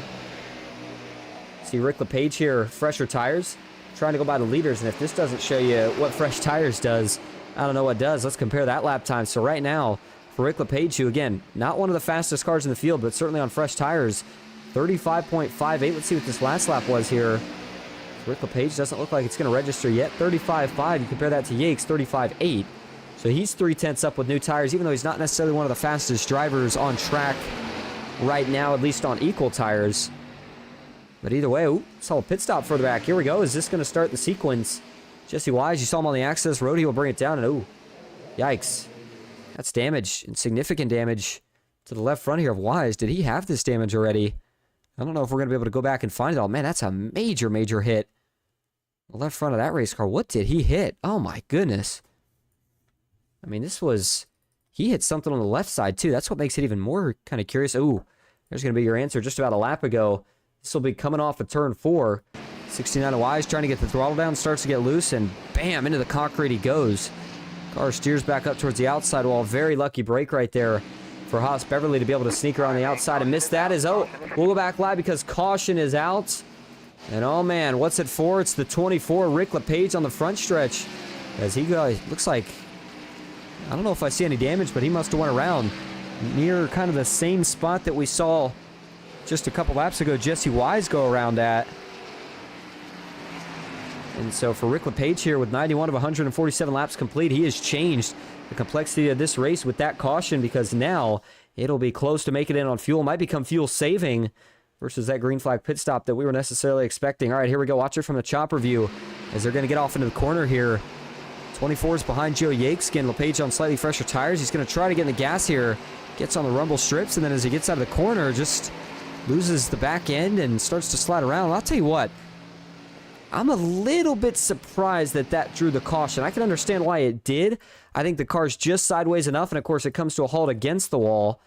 See Rick LePage here, fresher tires, trying to go by the leaders, and if this doesn't show you what fresh tires does, I don't know what does. Let's compare that lap time. So right now, for Rick LePage, who, again, not one of the fastest cars in the field, but certainly on fresh tires, 35.58. Let's see what this last lap was here. Rick LePage doesn't look like it's going to register yet. 35.5. You compare that to Yakes, 35.8. So he's 0.3 up with new tires, even though he's not necessarily one of the fastest drivers on track right now, at least on equal tires. But either way, ooh, saw a pit stop further back. Here we go. Is this going to start the sequence? Jesse Wise, you saw him on the access road. He will bring it down, and ooh, yikes. That's damage, and significant damage to the left front here of Wise. Did he have this damage already? I don't know if we're going to be able to go back and find it all. Man, that's a major, major hit. The left front of that race car. What did he hit? Oh, my goodness. I mean, this was... He hit something on the left side, too. That's what makes it even more kind of curious. Ooh, there's going to be your answer just about a lap ago. This will be coming off of turn 4. 69 Wise trying to get the throttle down. Starts to get loose, and bam, into the concrete he goes. Car steers back up towards the outside wall. Very lucky break right there for Haas Beverly to be able to sneak around the outside and miss that. We'll go back live because caution is out. And oh man, what's it for? It's the 24, Rick LePage on the front stretch. As he goes, looks like, I don't know if I see any damage, but he must have went around near kind of the same spot that we saw just a couple laps ago Jesse Wise go around at. And so for Rick LePage here with 91 of 147 laps complete, he has changed the complexity of this race with that caution, because now it'll be close to making it on fuel. Might become fuel saving versus that green flag pit stop that we were necessarily expecting. All right, here we go. Watch it from the chopper view as they're going to get off into the corner here. 24 is behind Joe Yakes. Again, LePage on slightly fresher tires. He's going to try to get in the gas here. Gets on the rumble strips, and then as he gets out of the corner, just loses the back end and starts to slide around. I'll tell you what, I'm a little bit surprised that that drew the caution. I can understand why it did. I think the car's just sideways enough, and of course it comes to a halt against the wall.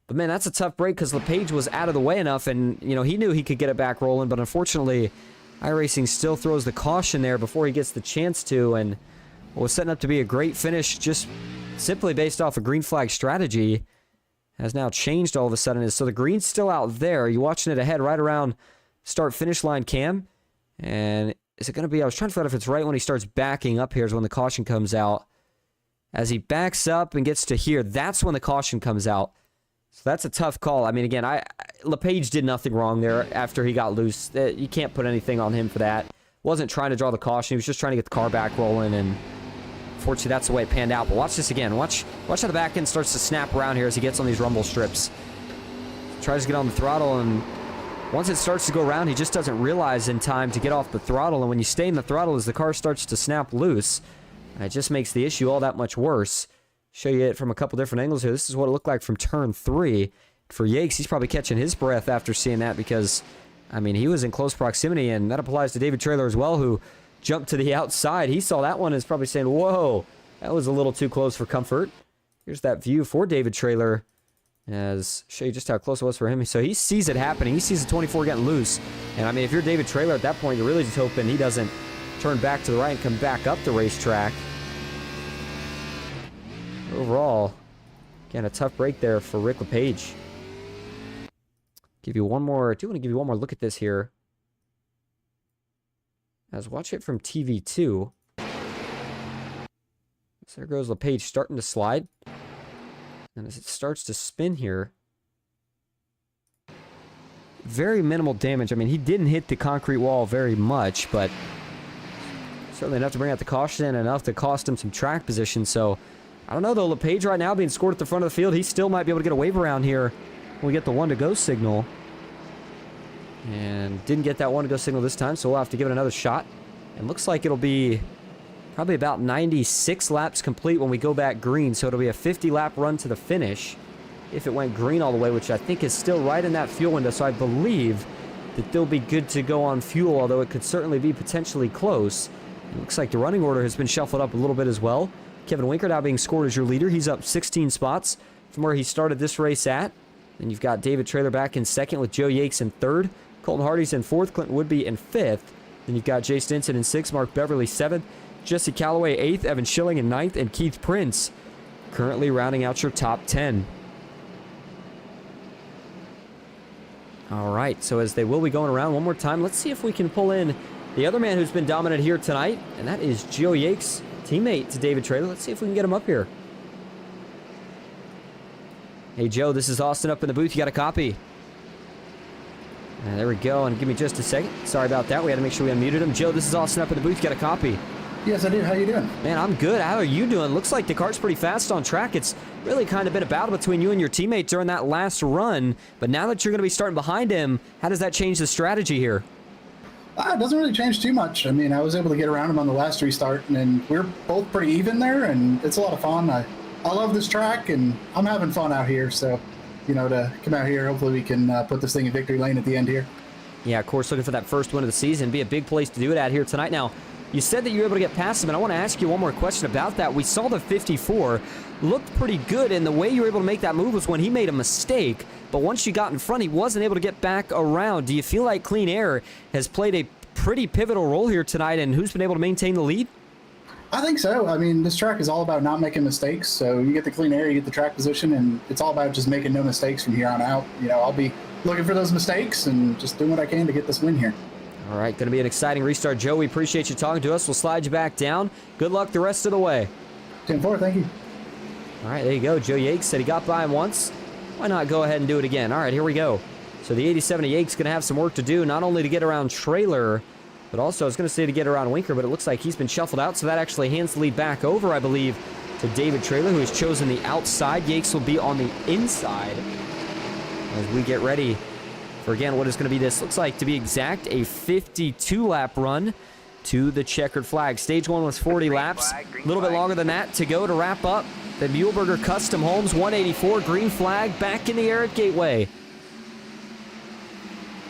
But man, that's a tough break because LePage was out of the way enough, and you know he knew he could get it back rolling, but unfortunately iRacing still throws the caution there before he gets the chance to, and what was setting up to be a great finish just simply based off a green flag strategy has now changed all of a sudden. So the green's still out there. You're watching it ahead right around start-finish line cam. And is it going to be, I was trying to find out if it's right when he starts backing up here is when the caution comes out. As he backs up and gets to here, that's when the caution comes out. So that's a tough call. I mean, again, LePage did nothing wrong there after he got loose. You can't put anything on him for that. Wasn't trying to draw the caution. He was just trying to get the car back rolling, and unfortunately that's the way it panned out. But watch this again. Watch how the back end starts to snap around here as he gets on these rumble strips. Tries to get on the throttle, and once it starts to go around, he just doesn't realize in time to get off the throttle. And when you stay in the throttle as the car starts to snap loose, it just makes the issue all that much worse. Show you it from a couple different angles here. This is what it looked like from turn 3. For Yakes, he's probably catching his breath after seeing that because, I mean, he was in close proximity, and that applies to David Traylor as well, who jumped to the outside. He saw that one and is probably saying, whoa, that was a little too close for comfort. Here's that view for David Traylor. As show you just how close it was for him. So he sees it happening. He sees the 24 getting loose. And I mean, if you're David Traylor at that point, you're really just hoping he doesn't turn back to the right and come back up the racetrack. Overall, again, a tough break there for Rick LePage. Give you one more. I do want to give you one more look at this here. As watch it from TV2. So there goes LePage starting to slide. And as it starts to spin here, very minimal damage. I mean, he didn't hit the concrete wall very much, but certainly enough to bring out the caution and enough to cost him some track position. So, I don't know, though. LePage right now being scored at the front of the field. He still might be able to get a wave around here when we get the 1-to-go signal. And didn't get that 1-to-go signal this time, so we'll have to give it another shot. And looks like it'll be probably about 96 laps complete when we go back green, so it'll be a 50-lap run to the finish if it went green all the way, which I think is still right in that fuel window, so I believe that they'll be good to go on fuel, although it could certainly be potentially close. It looks like the running order has been shuffled up a little bit as well. Kevin Winker now being scored as your leader. He's up 16 spots from where he started this race at. Then you've got David Traylor back in second with Joe Yakes in third. Colton Hardy's in fourth. Clinton Woodby in fifth. Then you've got Jay Stinson in sixth. Mark Beverly seventh. Jesse Calloway eighth. Evan Schilling in ninth. And Keith Prince currently rounding out your top 10. All right, so as they will be going around one more time, let's see if we can pull in the other man who's been dominant here tonight, and that is Joe Yakes, teammate to David Traylor. Let's see if we can get him up here. Hey, Joe, this is Austin up in the booth. You got a copy? There we go, and give me just a second. Sorry about that. We had to make sure we unmuted him. Joe, this is Austin up in the booth. You got a copy? Yes, I do. How you doing? Man, I'm good. How are you doing? Looks like the cart's pretty fast on track. It's really kind of been a battle between you and your teammate during that last run, but now that you're going to be starting behind him, how does that change the strategy here? It doesn't really change too much. I mean, I was able to get around him on the last restart, and we're both pretty even there, and it's a lot of fun. I love this track, and I'm having fun out here, so, you know, to come out here, hopefully we can put this thing in victory lane at the end here. Yeah, of course, looking for that first win of the season. Be a big place to do it at here tonight. Now, you said that you were able to get past him, and I want to ask you one more question about that. We saw the 54 looked pretty good, and the way you were able to make that move was when he made a mistake, but once you got in front, he wasn't able to get back around. Do you feel like Clean Air has played a pretty pivotal role here tonight, and who's been able to maintain the lead? I think so. I mean, this track is all about not making mistakes, so you get the clean air, you get the track position, and it's all about just making no mistakes from here on out. You know, I'll be looking for those mistakes and just doing what I can to get this win here. All right, going to be an exciting restart. Joe, we appreciate you talking to us. We'll slide you back down. Good luck the rest of the way. 10-4, thank you. All right, there you go. Joe Yakes said he got by him once. Why not go ahead and do it again? All right, here we go. So the 87 of Yakes going to have some work to do, not only to get around Traylor, but also I was going to say to get around Winker, but it looks like he's been shuffled out, so that actually hands the lead back over, I believe, to David Traylor, who has chosen the outside. Yakes will be on the inside as we get ready for, again, what is going to be this, looks like to be exact, a 52-lap run to the checkered flag. Stage 1 was 40 laps. A little bit longer than that to go to wrap up the Muehlberger Custom Homes 184 green flag back in the air at Gateway.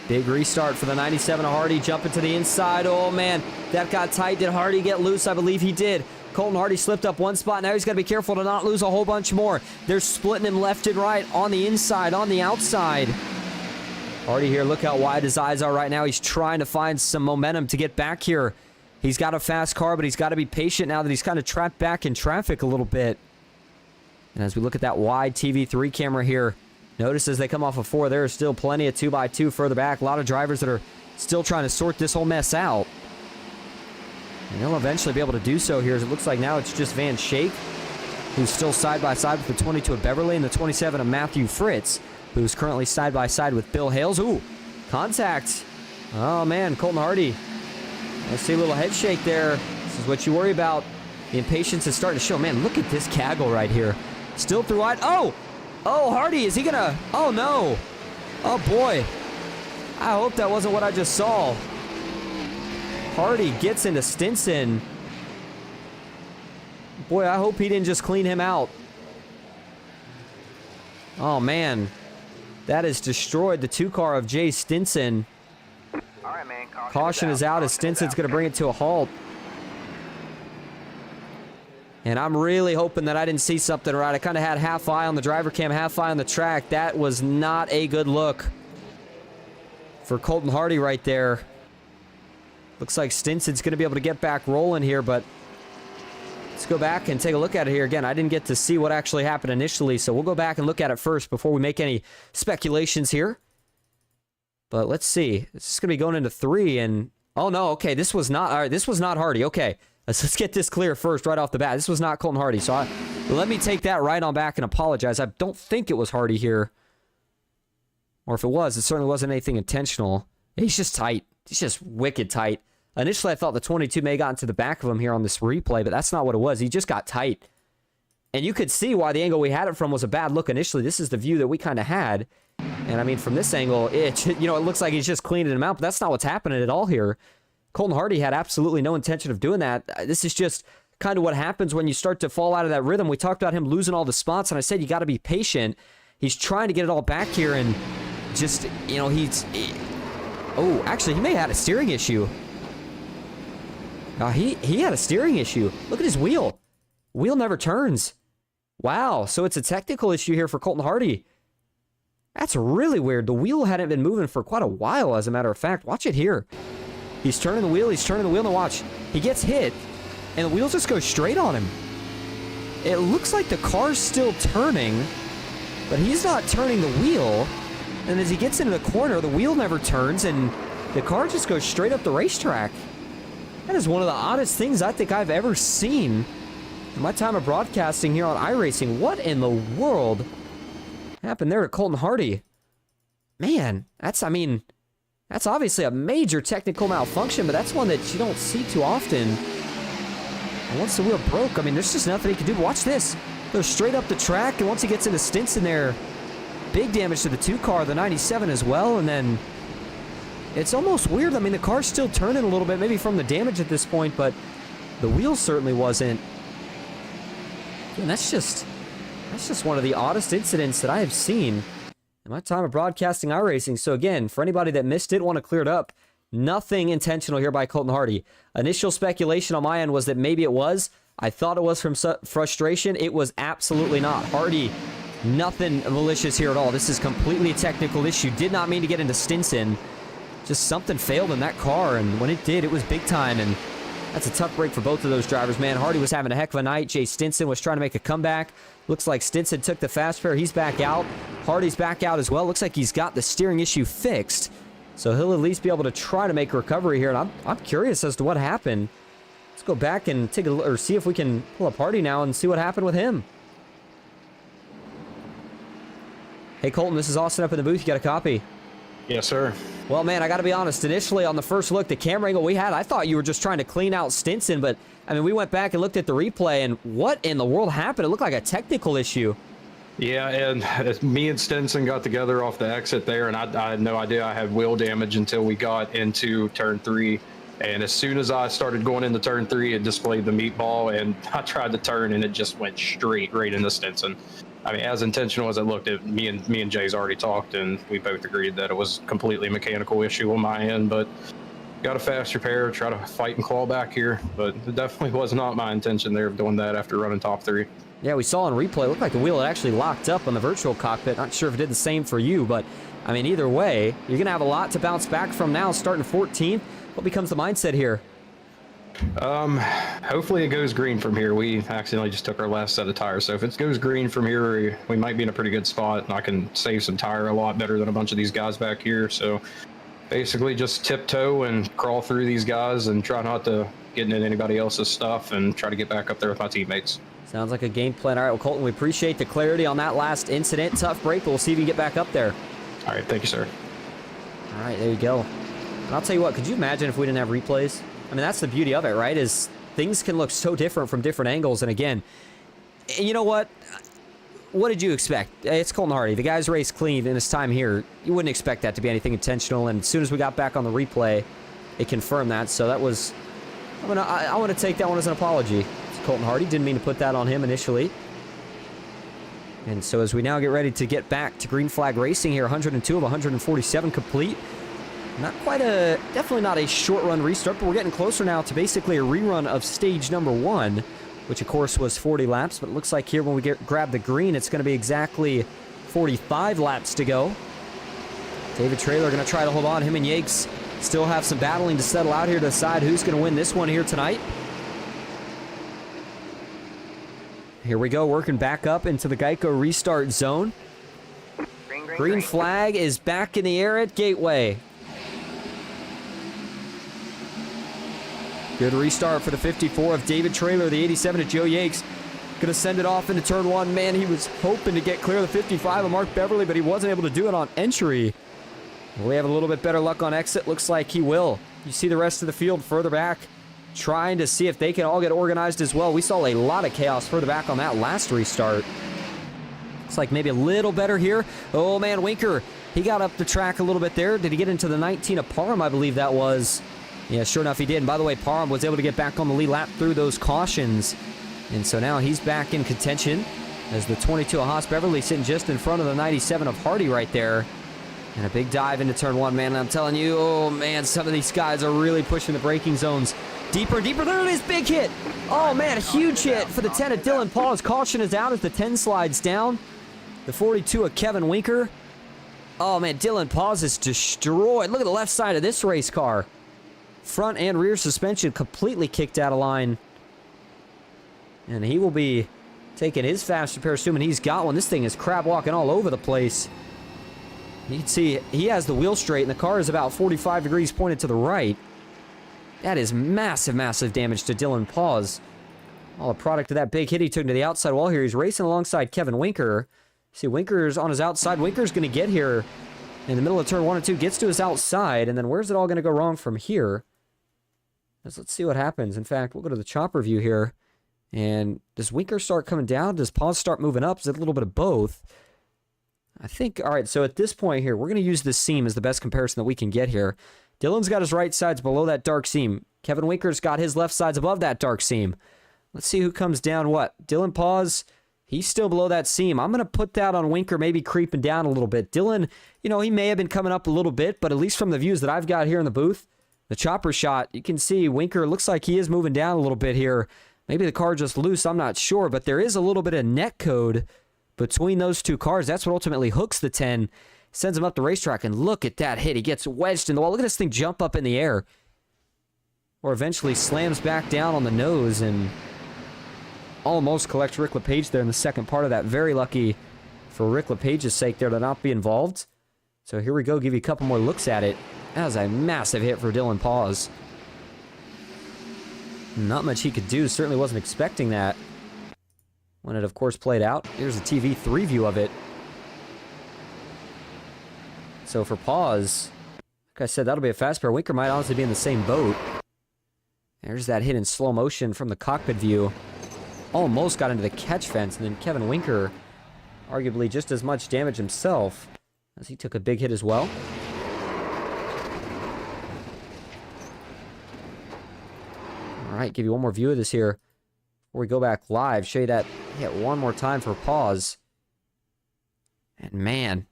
Big restart for the 97 of Hardy, jumping to the inside. Oh, man, that got tight. Did Hardy get loose? I believe he did. Colton Hardy slipped up one spot. Now he's got to be careful to not lose a whole bunch more. They're splitting him left and right, on the inside, on the outside. Hardy here, look how wide his eyes are right now. He's trying to find some momentum to get back here. He's got a fast car, but he's got to be patient now that he's kind of trapped back in traffic a little bit. And as we look at that wide TV3 camera here, notice as they come off of 4, there is still plenty of 2x2 further back. A lot of drivers that are still trying to sort this whole mess out. And they'll eventually be able to do so here, as it looks like now it's just Van Shake, who's still side-by-side with the 22 of Beverly and the 27 of Matthew Fritz, who's currently side-by-side with Bill Hales. Ooh, contact. Oh, man, Colton Hardy. I see a little head shake there. This is what you worry about. The impatience is starting to show. Man, look at this Kaggle right here. Still through wide. Oh! Oh, Hardy, is he gonna... Oh, no. Oh, boy. I hope that wasn't what I just saw. Hardy gets into Stinson. Boy, I hope he didn't just clean him out. Oh, man. That has destroyed the 2-car of Jay Stinson. All right, man. Caution is out as Stinson's going to bring it to a halt. And I'm really hoping that I didn't see something right. I kind of had half eye on the driver cam, half eye on the track. That was not a good look for Colton Hardy right there. Looks like Stinson's going to be able to get back rolling here, but let's go back and take a look at it here. Again, I didn't get to see what actually happened initially, so we'll go back and look at it first before we make any speculations here. But let's see. This is going to be going into 3, and... Oh, no, okay, this was not... All right, this was not Hardy. Okay, let's get this clear first right off the bat. This was not Colton Hardy, so Let me take that right on back and apologize. I don't think it was Hardy here. Or if it was, it certainly wasn't anything intentional. He's just tight. He's just wicked tight. Initially, I thought the 22 may have gotten to the back of him here on this replay, but that's not what it was. He just got tight. And you could see why the angle we had it from was a bad look initially. This is the view that we kind of had. And I mean, from this angle, it looks like he's just cleaning him out, but that's not what's happening at all here. Colton Hardy had absolutely no intention of doing that. This is just kind of what happens when you start to fall out of that rhythm. We talked about him losing all the spots, and I said you got to be patient. He's trying to get it all back here, and just, oh, actually, he may have had a steering issue. He had a steering issue. Look at his wheel. Wheel never turns. Wow, so it's a technical issue here for Colton Hardy. That's really weird. The wheel hadn't been moving for quite a while, as a matter of fact. Watch it here. He's turning the wheel, and watch. He gets hit, and the wheel just goes straight on him. It looks like the car's still turning, but he's not turning the wheel. And as he gets into the corner, the wheel never turns, and the car just goes straight up the racetrack. That is one of the oddest things I think I've ever seen in my time of broadcasting here on iRacing. What in the world happened there to Colton Hardy? Man, that's obviously a major technical malfunction, but that's one that you don't see too often. And once the wheel broke, there's just nothing he can do. But watch this. Goes straight up the track, and once he gets into Stinson there, big damage to the 2 car, the 97 as well, and then it's almost weird. The car's still turning a little bit, maybe from the damage at this point, but the wheel certainly wasn't. And that's just one of the oddest incidents that I have seen in my time of broadcasting iRacing. So again, for anybody that missed it, want to clear it up, nothing intentional here by Colton Hardy. Initial speculation on my end was that maybe it was. I thought it was from frustration. It was absolutely not. Hardy, nothing malicious here at all. This is completely a technical issue. Did not mean to get into Stinson. Just something failed in that car, and when it did, it was big time, and that's a tough break for both of those drivers, man. Hardy was having a heck of a night. Jay Stinson was trying to make a comeback. Looks like Stinson took the fast pair. He's back out. Hardy's back out as well. Looks like he's got the steering issue fixed, so he'll at least be able to try to make a recovery here, and I'm curious as to what happened. Let's go back and take a look, or see if we can pull up Hardy now and see what happened with him. Hey, Colton, this is Austin up in the booth. You got a copy? Yes, sir. Well, man, I got to be honest. Initially, on the first look, the camera angle we had, I thought you were just trying to clean out Stinson, but, we went back and looked at the replay, and what in the world happened? It looked like a technical issue. Yeah, and me and Stinson got together off the exit there, and I had no idea I had wheel damage until we got into turn 3. And as soon as I started going into turn 3, it displayed the meatball, and I tried to turn, and it just went straight right into Stinson. As intentional as it looked, me and Jay's already talked, and we both agreed that it was completely a mechanical issue on my end, but got a fast repair, try to fight and claw back here, but it definitely was not my intention there of doing that after running top 3. Yeah, we saw in replay, it looked like the wheel had actually locked up on the virtual cockpit. Not sure if it did the same for you, but, either way, you're going to have a lot to bounce back from now, starting 14th. What becomes the mindset here? Hopefully it goes green from here. We accidentally just took our last set of tires, so if it goes green from here, we might be in a pretty good spot, and I can save some tire a lot better than a bunch of these guys back here. So basically just tiptoe and crawl through these guys and try not to get into anybody else's stuff and try to get back up there with my teammates. Sounds like a game plan. All right, well, Colton, we appreciate the clarity on that last incident. Tough break, but we'll see if you get back up there. All right, thank you, sir. All right, there you go. And I'll tell you what, could you imagine if we didn't have replays? That's the beauty of it, right? Is things can look so different from different angles. And again, you know what? What did you expect? It's Colton Hardy. The guy's raced clean in his time here. You wouldn't expect that to be anything intentional. And as soon as we got back on the replay, it confirmed that. So that was... I want to take that one as an apology. It's Colton Hardy. Didn't mean to put that on him initially. And so as we now get ready to get back to green flag racing here, 102 of 147 complete. Not quite definitely not a short run restart, but we're getting closer now to basically a rerun of stage number 1, which of course was 40 laps, but it looks like here when we grab the green, it's going to be exactly 45 laps to go. David Traylor going to try to hold on. Him and Yakes still have some battling to settle out here to decide who's going to win this one here tonight. Here we go, working back up into the Geico restart zone. Green flag is back in the air at Gateway. Good restart for the 54 of David Traylor, the 87 of Joe Yakes. Gonna send it off into turn 1. Man, he was hoping to get clear of the 55 of Mark Beverly, but he wasn't able to do it on entry. Will he have a little bit better luck on exit? Looks like he will. You see the rest of the field further back, trying to see if they can all get organized as well. We saw a lot of chaos further back on that last restart. Looks like maybe a little better here. Oh man, Winker, he got up the track a little bit there. Did he get into the 19 of Parham, I believe that was? Yeah, sure enough he did. And by the way, Parham was able to get back on the lead lap through those cautions. And so now he's back in contention as the 22 of Haas Beverly sitting just in front of the 97 of Hardy right there. And a big dive into turn 1, man. And I'm telling you, oh man, some of these guys are really pushing the braking zones deeper and deeper. There it is, big hit. Oh man, a huge hit for the 10 of Dylan Paul. His caution is out as the 10 slides down. The 42 of Kevin Winker. Oh man, Dylan Paws is destroyed. Look at the left side of this race car. Front and rear suspension completely kicked out of line. And he will be taking his fast repair, assuming he's got one. This thing is crab walking all over the place. You can see he has the wheel straight, and the car is about 45 degrees pointed to the right. That is massive, massive damage to Dylan Paws. All a product of that big hit he took to the outside wall here. He's racing alongside Kevin Winker. See, Winker's on his outside. Winker's going to get here in the middle of turn 1 and 2, gets to his outside, and then where's it all going to go wrong from here? Let's see what happens. In fact, we'll go to the chopper view here. And does Winker start coming down? Does Paws start moving up? Is it a little bit of both? I think, all right, so at this point here, we're going to use this seam as the best comparison that we can get here. Dylan's got his right sides below that dark seam. Kevin Winker's got his left sides above that dark seam. Let's see who comes down what. Dylan Paws, he's still below that seam. I'm going to put that on Winker, maybe creeping down a little bit. Dylan, you know, he may have been coming up a little bit, but at least from the views that I've got here in the booth, the chopper shot, you can see Winker looks like he is moving down a little bit here. Maybe the car just loose, I'm not sure, but there is a little bit of net code between those two cars. That's what ultimately hooks the 10, sends him up the racetrack, and look at that hit. He gets wedged in the wall. Look at this thing jump up in the air. Or eventually slams back down on the nose and almost collects Rick LePage there in the second part of that. Very lucky for Rick LePage's sake there to not be involved. So here we go, give you a couple more looks at it. That was a massive hit for Dylan Paws. Not much he could do. Certainly wasn't expecting that when it, of course, played out. Here's a TV3 view of it. So for Paws, like I said, that'll be a fast pair. Winker might honestly be in the same boat. There's that hit in slow motion from the cockpit view. Almost got into the catch fence, and then Kevin Winker, arguably just as much damage himself, as he took a big hit as well. All right, give you one more view of this here before we go back live. Show you that hit one more time for Paws. And man,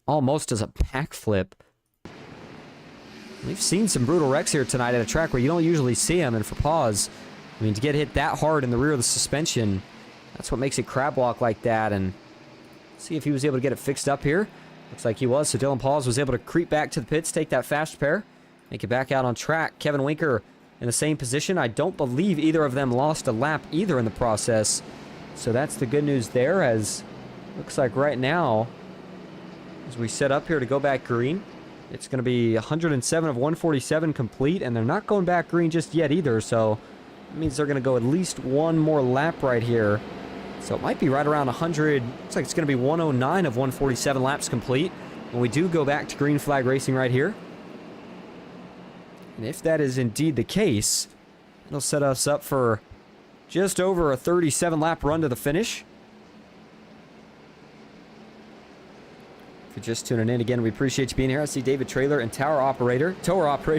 almost does a backflip. We've seen some brutal wrecks here tonight at a track where you don't usually see them, and for Paws, I mean, to get hit that hard in the rear of the suspension, that's what makes it crab walk like that. And see if he was able to get it fixed up here. Looks like he was. So Dylan Paws was able to creep back to the pits, take that fast repair, make it back out on track. Kevin Winker in the same position. I don't believe either of them lost a lap either in the process. So that's the good news there, as looks like right now, as we set up here to go back green, it's going to be 107 of 147 complete, and they're not going back green just yet either, so it means they're going to go at least one more lap right here. So it might be right around 100. Looks like it's going to be 109 of 147 laps complete when we do go back to green flag racing right here. And if that is indeed the case, it'll set us up for just over a 37-lap run to the finish. If you're just tuning in again, we appreciate you being here. I see David Trailer and Tower Operator,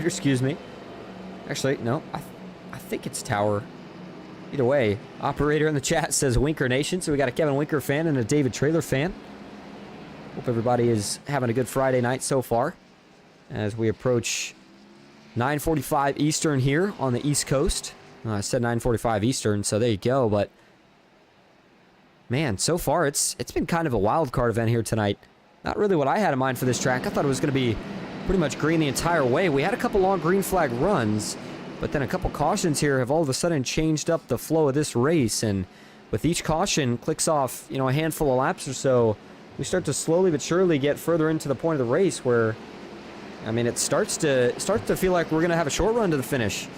excuse me. Actually, no, I think it's Tower. Either way, Operator in the chat says Winker Nation, so we got a Kevin Winker fan and a David Trailer fan. Hope everybody is having a good Friday night so far as we approach 9:45 Eastern here on the East Coast. I said 9:45 Eastern, so there you go. But man, so far it's been kind of a wild card event here tonight. Not really what I had in mind for this track. I thought it was going to be pretty much green the entire way. We had a couple long green flag runs, but then a couple cautions here have all of a sudden changed up the flow of this race. And with each caution clicks off, you know, a handful of laps or so, we start to slowly but surely get further into the point of the race where, I mean, it starts to feel like we're going to have a short run to the finish.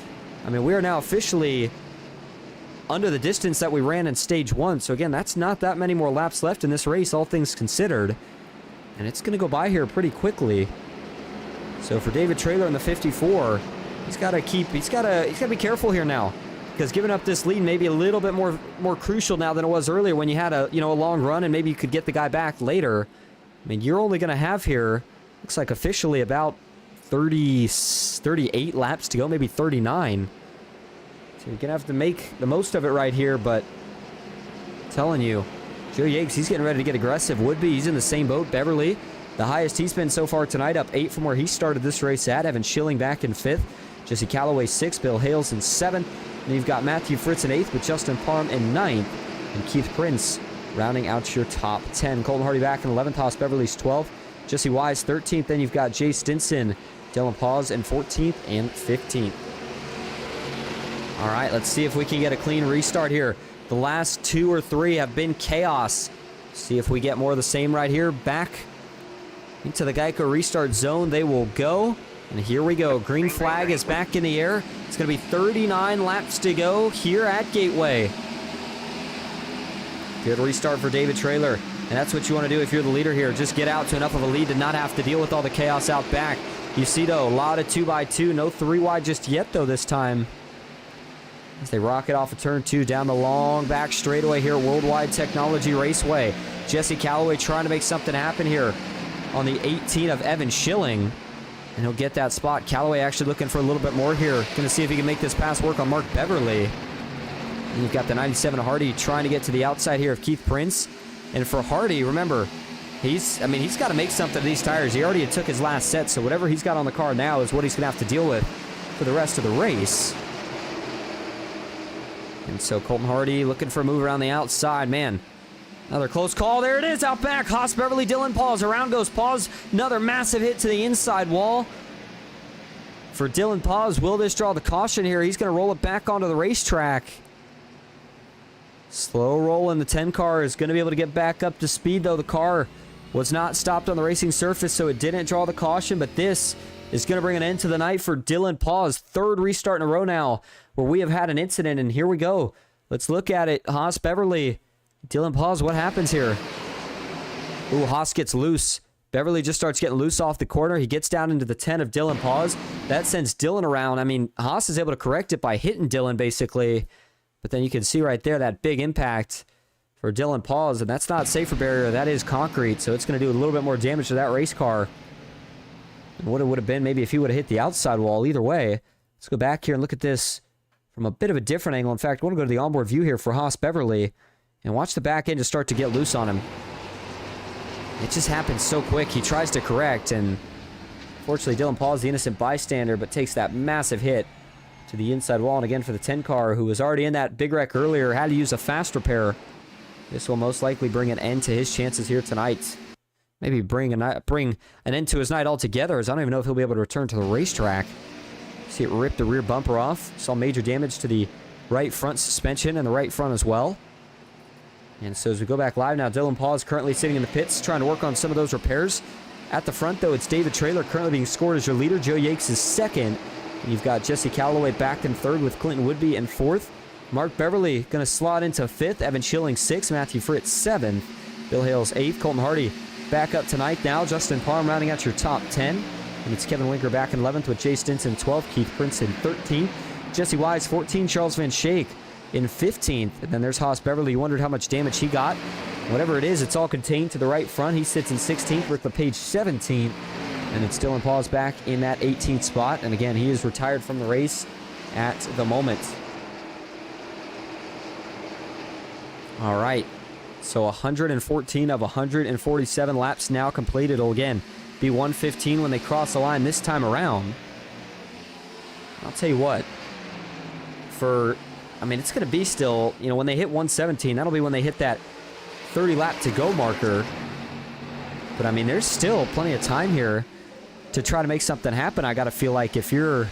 I mean, we are now officially under the distance that we ran in stage 1. So again, that's not that many more laps left in this race, all things considered. And it's going to go by here pretty quickly. So for David Traylor in the 54, he's got to be careful here now, because giving up this lead may be a little bit more crucial now than it was earlier when you had a long run and maybe you could get the guy back later. I mean, you're only going to have here, looks like officially about 38 laps to go, maybe 39. So you're going to have to make the most of it right here, but I'm telling you, Joe Yates, he's getting ready to get aggressive. Woodby, he's in the same boat. Beverly, the highest he's been so far tonight, up 8 from where he started this race at. Evan Schilling back in 5th. Jesse Calloway 6th. Bill Hales in 7th. And you've got Matthew Fritz in 8th with Justin Parham in 9th. And Keith Prince rounding out your top 10. Colton Hardy back in 11th. Haas Beverly's 12th. Jesse Wise 13th. Then you've got Jay Stinson, Dylan Paz in 14th and 15th. All right, let's see if we can get a clean restart here. The last 2 or 3 have been chaos. See if we get more of the same right here. Back into the Geico restart zone they will go. And here we go. Green flag is back in the air. It's going to be 39 laps to go here at Gateway. Good restart for David Traylor. And that's what you want to do if you're the leader here. Just get out to enough of a lead to not have to deal with all the chaos out back. You see, though, a lot of 2x2. No 3 wide just yet, though, this time. As they rocket off of turn 2 down the long back straightaway here at World Wide Technology Raceway. Jesse Calloway trying to make something happen here on the 18 of Evan Schilling. And he'll get that spot. Calloway actually looking for a little bit more here. Going to see if he can make this pass work on Mark Beverly. And you've got the 97 of Hardy trying to get to the outside here of Keith Prince. And for Hardy, remember, he's got to make something of these tires. He already took his last set, so whatever he's got on the car now is what he's going to have to deal with for the rest of the race. And so Colton Hardy looking for a move around the outside. Man, another close call. There it is out back. Haas Beverly, Dylan Paz. Around goes Paz. Another massive hit to the inside wall. For Dylan Paz, will this draw the caution here? He's going to roll it back onto the racetrack. Slow roll in the 10 car is going to be able to get back up to speed, though. The car was not stopped on the racing surface, so it didn't draw the caution. But this is going to bring an end to the night for Dylan Paz. 3rd restart in a row now where we have had an incident, and here we go. Let's look at it. Haas Beverly, Dylan Paz, what happens here? Ooh, Haas gets loose. Beverly just starts getting loose off the corner. He gets down into the 10 of Dylan Paz. That sends Dylan around. I mean, Haas is able to correct it by hitting Dylan, basically. But then you can see right there that big impact for Dylan Paz, and that's not safer barrier. That is concrete, so it's going to do a little bit more damage to that race car than what it would have been maybe if he would have hit the outside wall. Either way, let's go back here and look at this from a bit of a different angle. In fact, I want to go to the onboard view here for Haas Beverly and watch the back end just start to get loose on him. It just happens so quick. He tries to correct, and fortunately Dylan Paz, the innocent bystander, but takes that massive hit to the inside wall. And again, for the 10 car, who was already in that big wreck earlier, had to use a fast repair. This will most likely bring an end to his chances here tonight. Maybe bring an end to his night altogether, as I don't even know if he'll be able to return to the racetrack. See it rip the rear bumper off. Saw major damage to the right front suspension and the right front as well. And so as we go back live now, Dylan Paz currently sitting in the pits trying to work on some of those repairs. At the front, though, it's David Traylor currently being scored as your leader. Joe Yates is 2nd. And you've got Jesse Calloway back in 3rd with Clinton Woodby in 4th. Mark Beverly going to slot into 5th. Evan Schilling 6th. Matthew Fritz 7th. Bill Hales 8th. Colton Hardy back up tonight now. Justin Parham rounding out your top 10. And it's Kevin Winker back in 11th with Jay Stinson 12th. Keith Prince in 13th. Jesse Wise 14th. Charles Van Schaik in 15th. And then there's Haas Beverly. You wondered how much damage he got. Whatever it is, it's all contained to the right front. He sits in 16th. Rick LePage 17th. And it's Dylan Paz back in that 18th spot. And again, he is retired from the race at the moment. All right. So 114 of 147 laps now completed. It'll again be 115 when they cross the line this time around. I'll tell you what. It's going to be still, when they hit 117, that'll be when they hit that 30 lap to go marker. But there's still plenty of time here to try to make something happen. I got to feel like if you're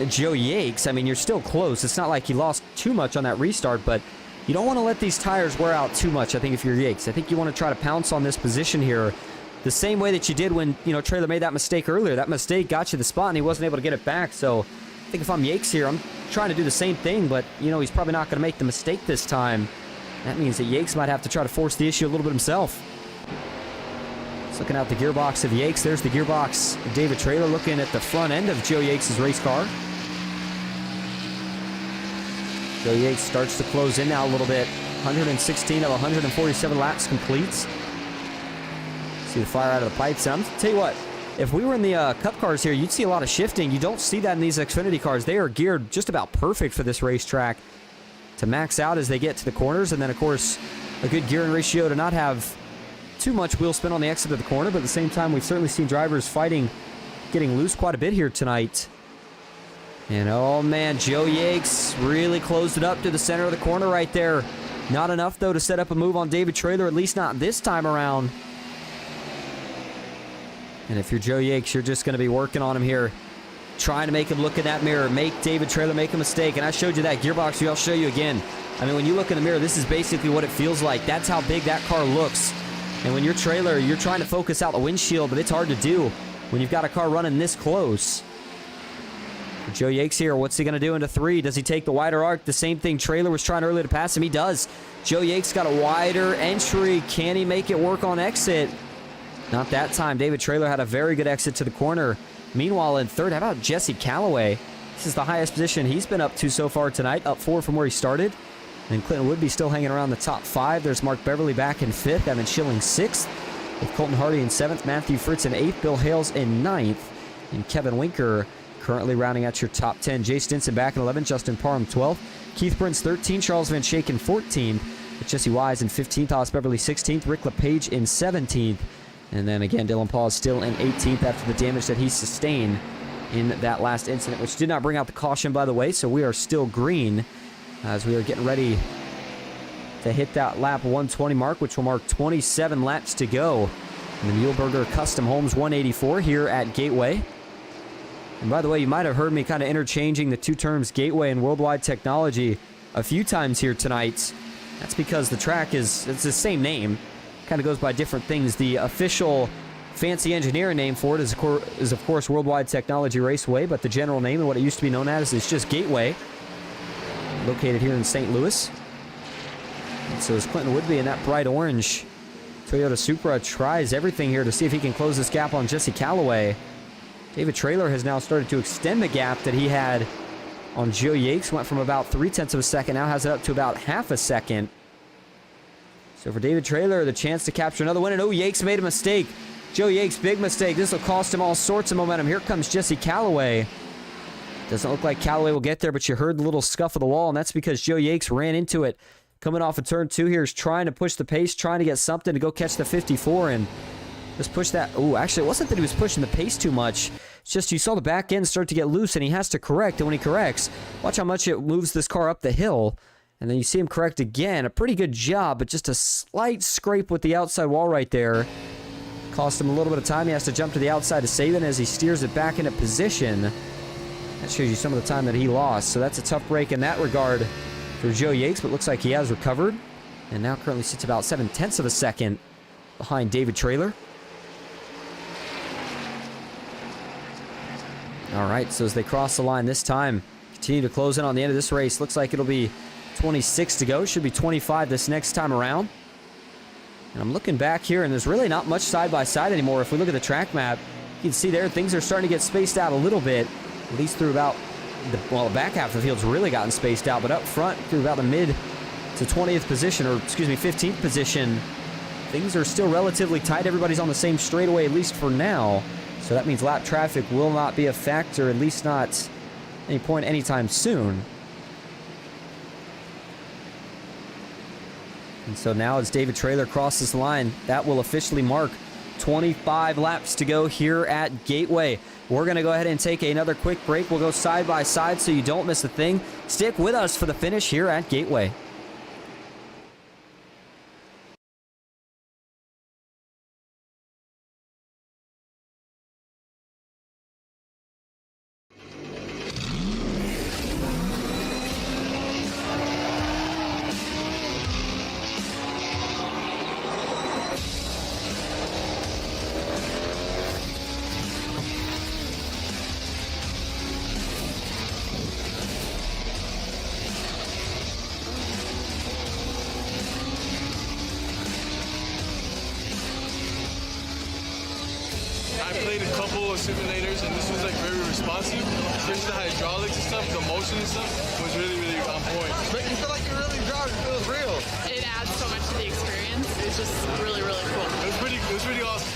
Joe Yates, you're still close. It's not like you lost too much on that restart, but you don't want to let these tires wear out too much, I think, if you're Yates. I think you want to try to pounce on this position here the same way that you did when, Traylor made that mistake earlier. That mistake got you the spot, and he wasn't able to get it back. So I think if I'm Yates here, I'm trying to do the same thing, but, you know, he's probably not going to make the mistake this time. That means that Yates might have to try to force the issue a little bit himself. Just looking out the gearbox of Yates. There's the gearbox of David Traylor looking at the front end of Joe Yates' race car. Joe Yates starts to close in now a little bit. 116 of 147 laps completes. See the fire out of the pipes. I'm tell you what, if we were in the Cup cars here, you'd see a lot of shifting. You don't see that in these Xfinity cars. They are geared just about perfect for this racetrack to max out as they get to the corners, and then of course a good gearing ratio to not have too much wheel spin on the exit of the corner, but at the same time we've certainly seen drivers fighting, getting loose quite a bit here tonight. And oh man, Joe Yates really closed it up to the center of the corner right there. Not enough though to set up a move on David Traylor, at least not this time around. And if you're Joe Yates, you're just going to be working on him here, trying to make him look in that mirror, make David Traylor make a mistake. And I showed you that gearbox view. I'll show you again. I mean, when you look in the mirror, this is basically what it feels like. That's how big that car looks. And when you're Traylor, you're trying to focus out the windshield, but it's hard to do when you've got a car running this close. For Joe Yates here, what's he going to do into 3? Does he take the wider arc? The same thing Traylor was trying earlier to pass him. He does. Joe Yates got a wider entry. Can he make it work on exit? Not that time. David Traylor had a very good exit to the corner. Meanwhile, in 3rd, how about Jesse Callaway? This is the highest position he's been up to so far tonight, up 4 from where he started. And Clinton Woodby still hanging around the top 5. There's Mark Beverly back in 5th, Evan Schilling 6th, with Colton Hardy in 7th, Matthew Fritz in 8th, Bill Hales in 9th, and Kevin Winker currently rounding out your top 10. Jay Stinson back in 11th, Justin Parham 12th, Keith Prince 13th, Charles Van Schaken 14th, with Jesse Wise in 15th, Hollis Beverly 16th, Rick LePage in 17th, and then again Dylan Paul is still in 18th after the damage that he sustained in that last incident, which did not bring out the caution, by the way, so we are still green as we are getting ready to hit that lap 120 mark, which will mark 27 laps to go in the Muehlberger Custom Homes 184 here at Gateway. And by the way, you might have heard me kind of interchanging the two terms Gateway and World Wide Technology a few times here tonight. That's because the track it's the same name, kind of goes by different things. The official fancy engineering name for it is of course World Wide Technology Raceway, but the general name and what it used to be known as is just Gateway, located here in St. Louis. And so as Clinton Woodby in that bright orange Toyota Supra tries everything here to see if he can close this gap on Jesse Callaway. David Traylor has now started to extend the gap that he had on Joe Yates. Went from about 0.3 of a second, now has it up to about half a second. So for David Traylor, the chance to capture another win. And oh, Yates made a mistake. Joe Yates, big mistake. This will cost him all sorts of momentum. Here comes Jesse Callaway. Doesn't look like Callaway will get there, but you heard the little scuff of the wall, and that's because Joe Yates ran into it. Coming off of turn 2 here, is trying to push the pace, trying to get something to go catch the 54 and just push that. Oh, actually, it wasn't that he was pushing the pace too much. It's just you saw the back end start to get loose, and he has to correct. And when he corrects, watch how much it moves this car up the hill. And then you see him correct again. A pretty good job, but just a slight scrape with the outside wall right there. Cost him a little bit of time. He has to jump to the outside to save it as he steers it back into position. That shows you some of the time that he lost. So that's a tough break in that regard for Joe Yates, but looks like he has recovered. And now currently sits about 0.7 of a second behind David Traylor. All right, so as they cross the line this time, continue to close in on the end of this race. Looks like it'll be 26 to go. Should be 25 this next time around. And I'm looking back here, and there's really not much side-by-side anymore. If we look at the track map, you can see there things are starting to get spaced out a little bit, at least through about the back half of the field's really gotten spaced out, but up front through about the mid to 20th position, or excuse me, 15th position, things are still relatively tight. Everybody's on the same straightaway, at least for now. So that means lap traffic will not be a factor, at least not any point anytime soon. And so now as David Traylor crosses the line, that will officially mark 25 laps to go here at Gateway. We're going to go ahead and take another quick break. We'll go side by side so you don't miss a thing. Stick with us for the finish here at Gateway. I played a couple of simulators, and this was like very responsive. Especially the hydraulics and stuff, the motion and stuff was really, really on point. But you feel like you're really driving. It feels real. It adds so much to the experience. It's just really, really cool. It was pretty awesome.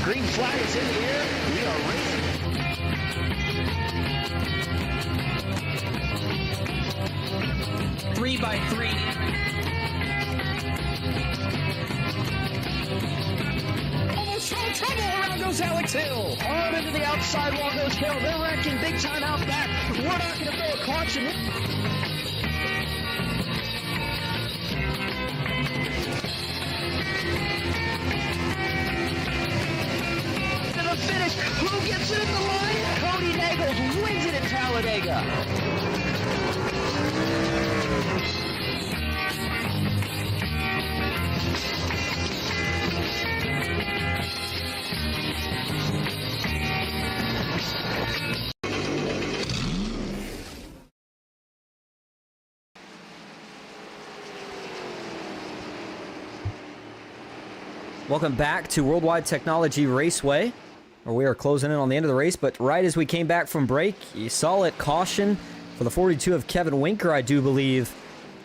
Green flag is in the air. We are racing. Three by three. Almost no trouble. Around goes Alex Hill. On into the outside wall goes Hill. They're wrecking big time out back. We're not going to throw a caution. To the finish. Who gets it at the line? Cody Nagels wins it at Talladega. Welcome back to World Wide Technology Raceway, where we are closing in on the end of the race, but right as we came back from break, you saw it, caution for the 42 of Kevin Winker, I do believe.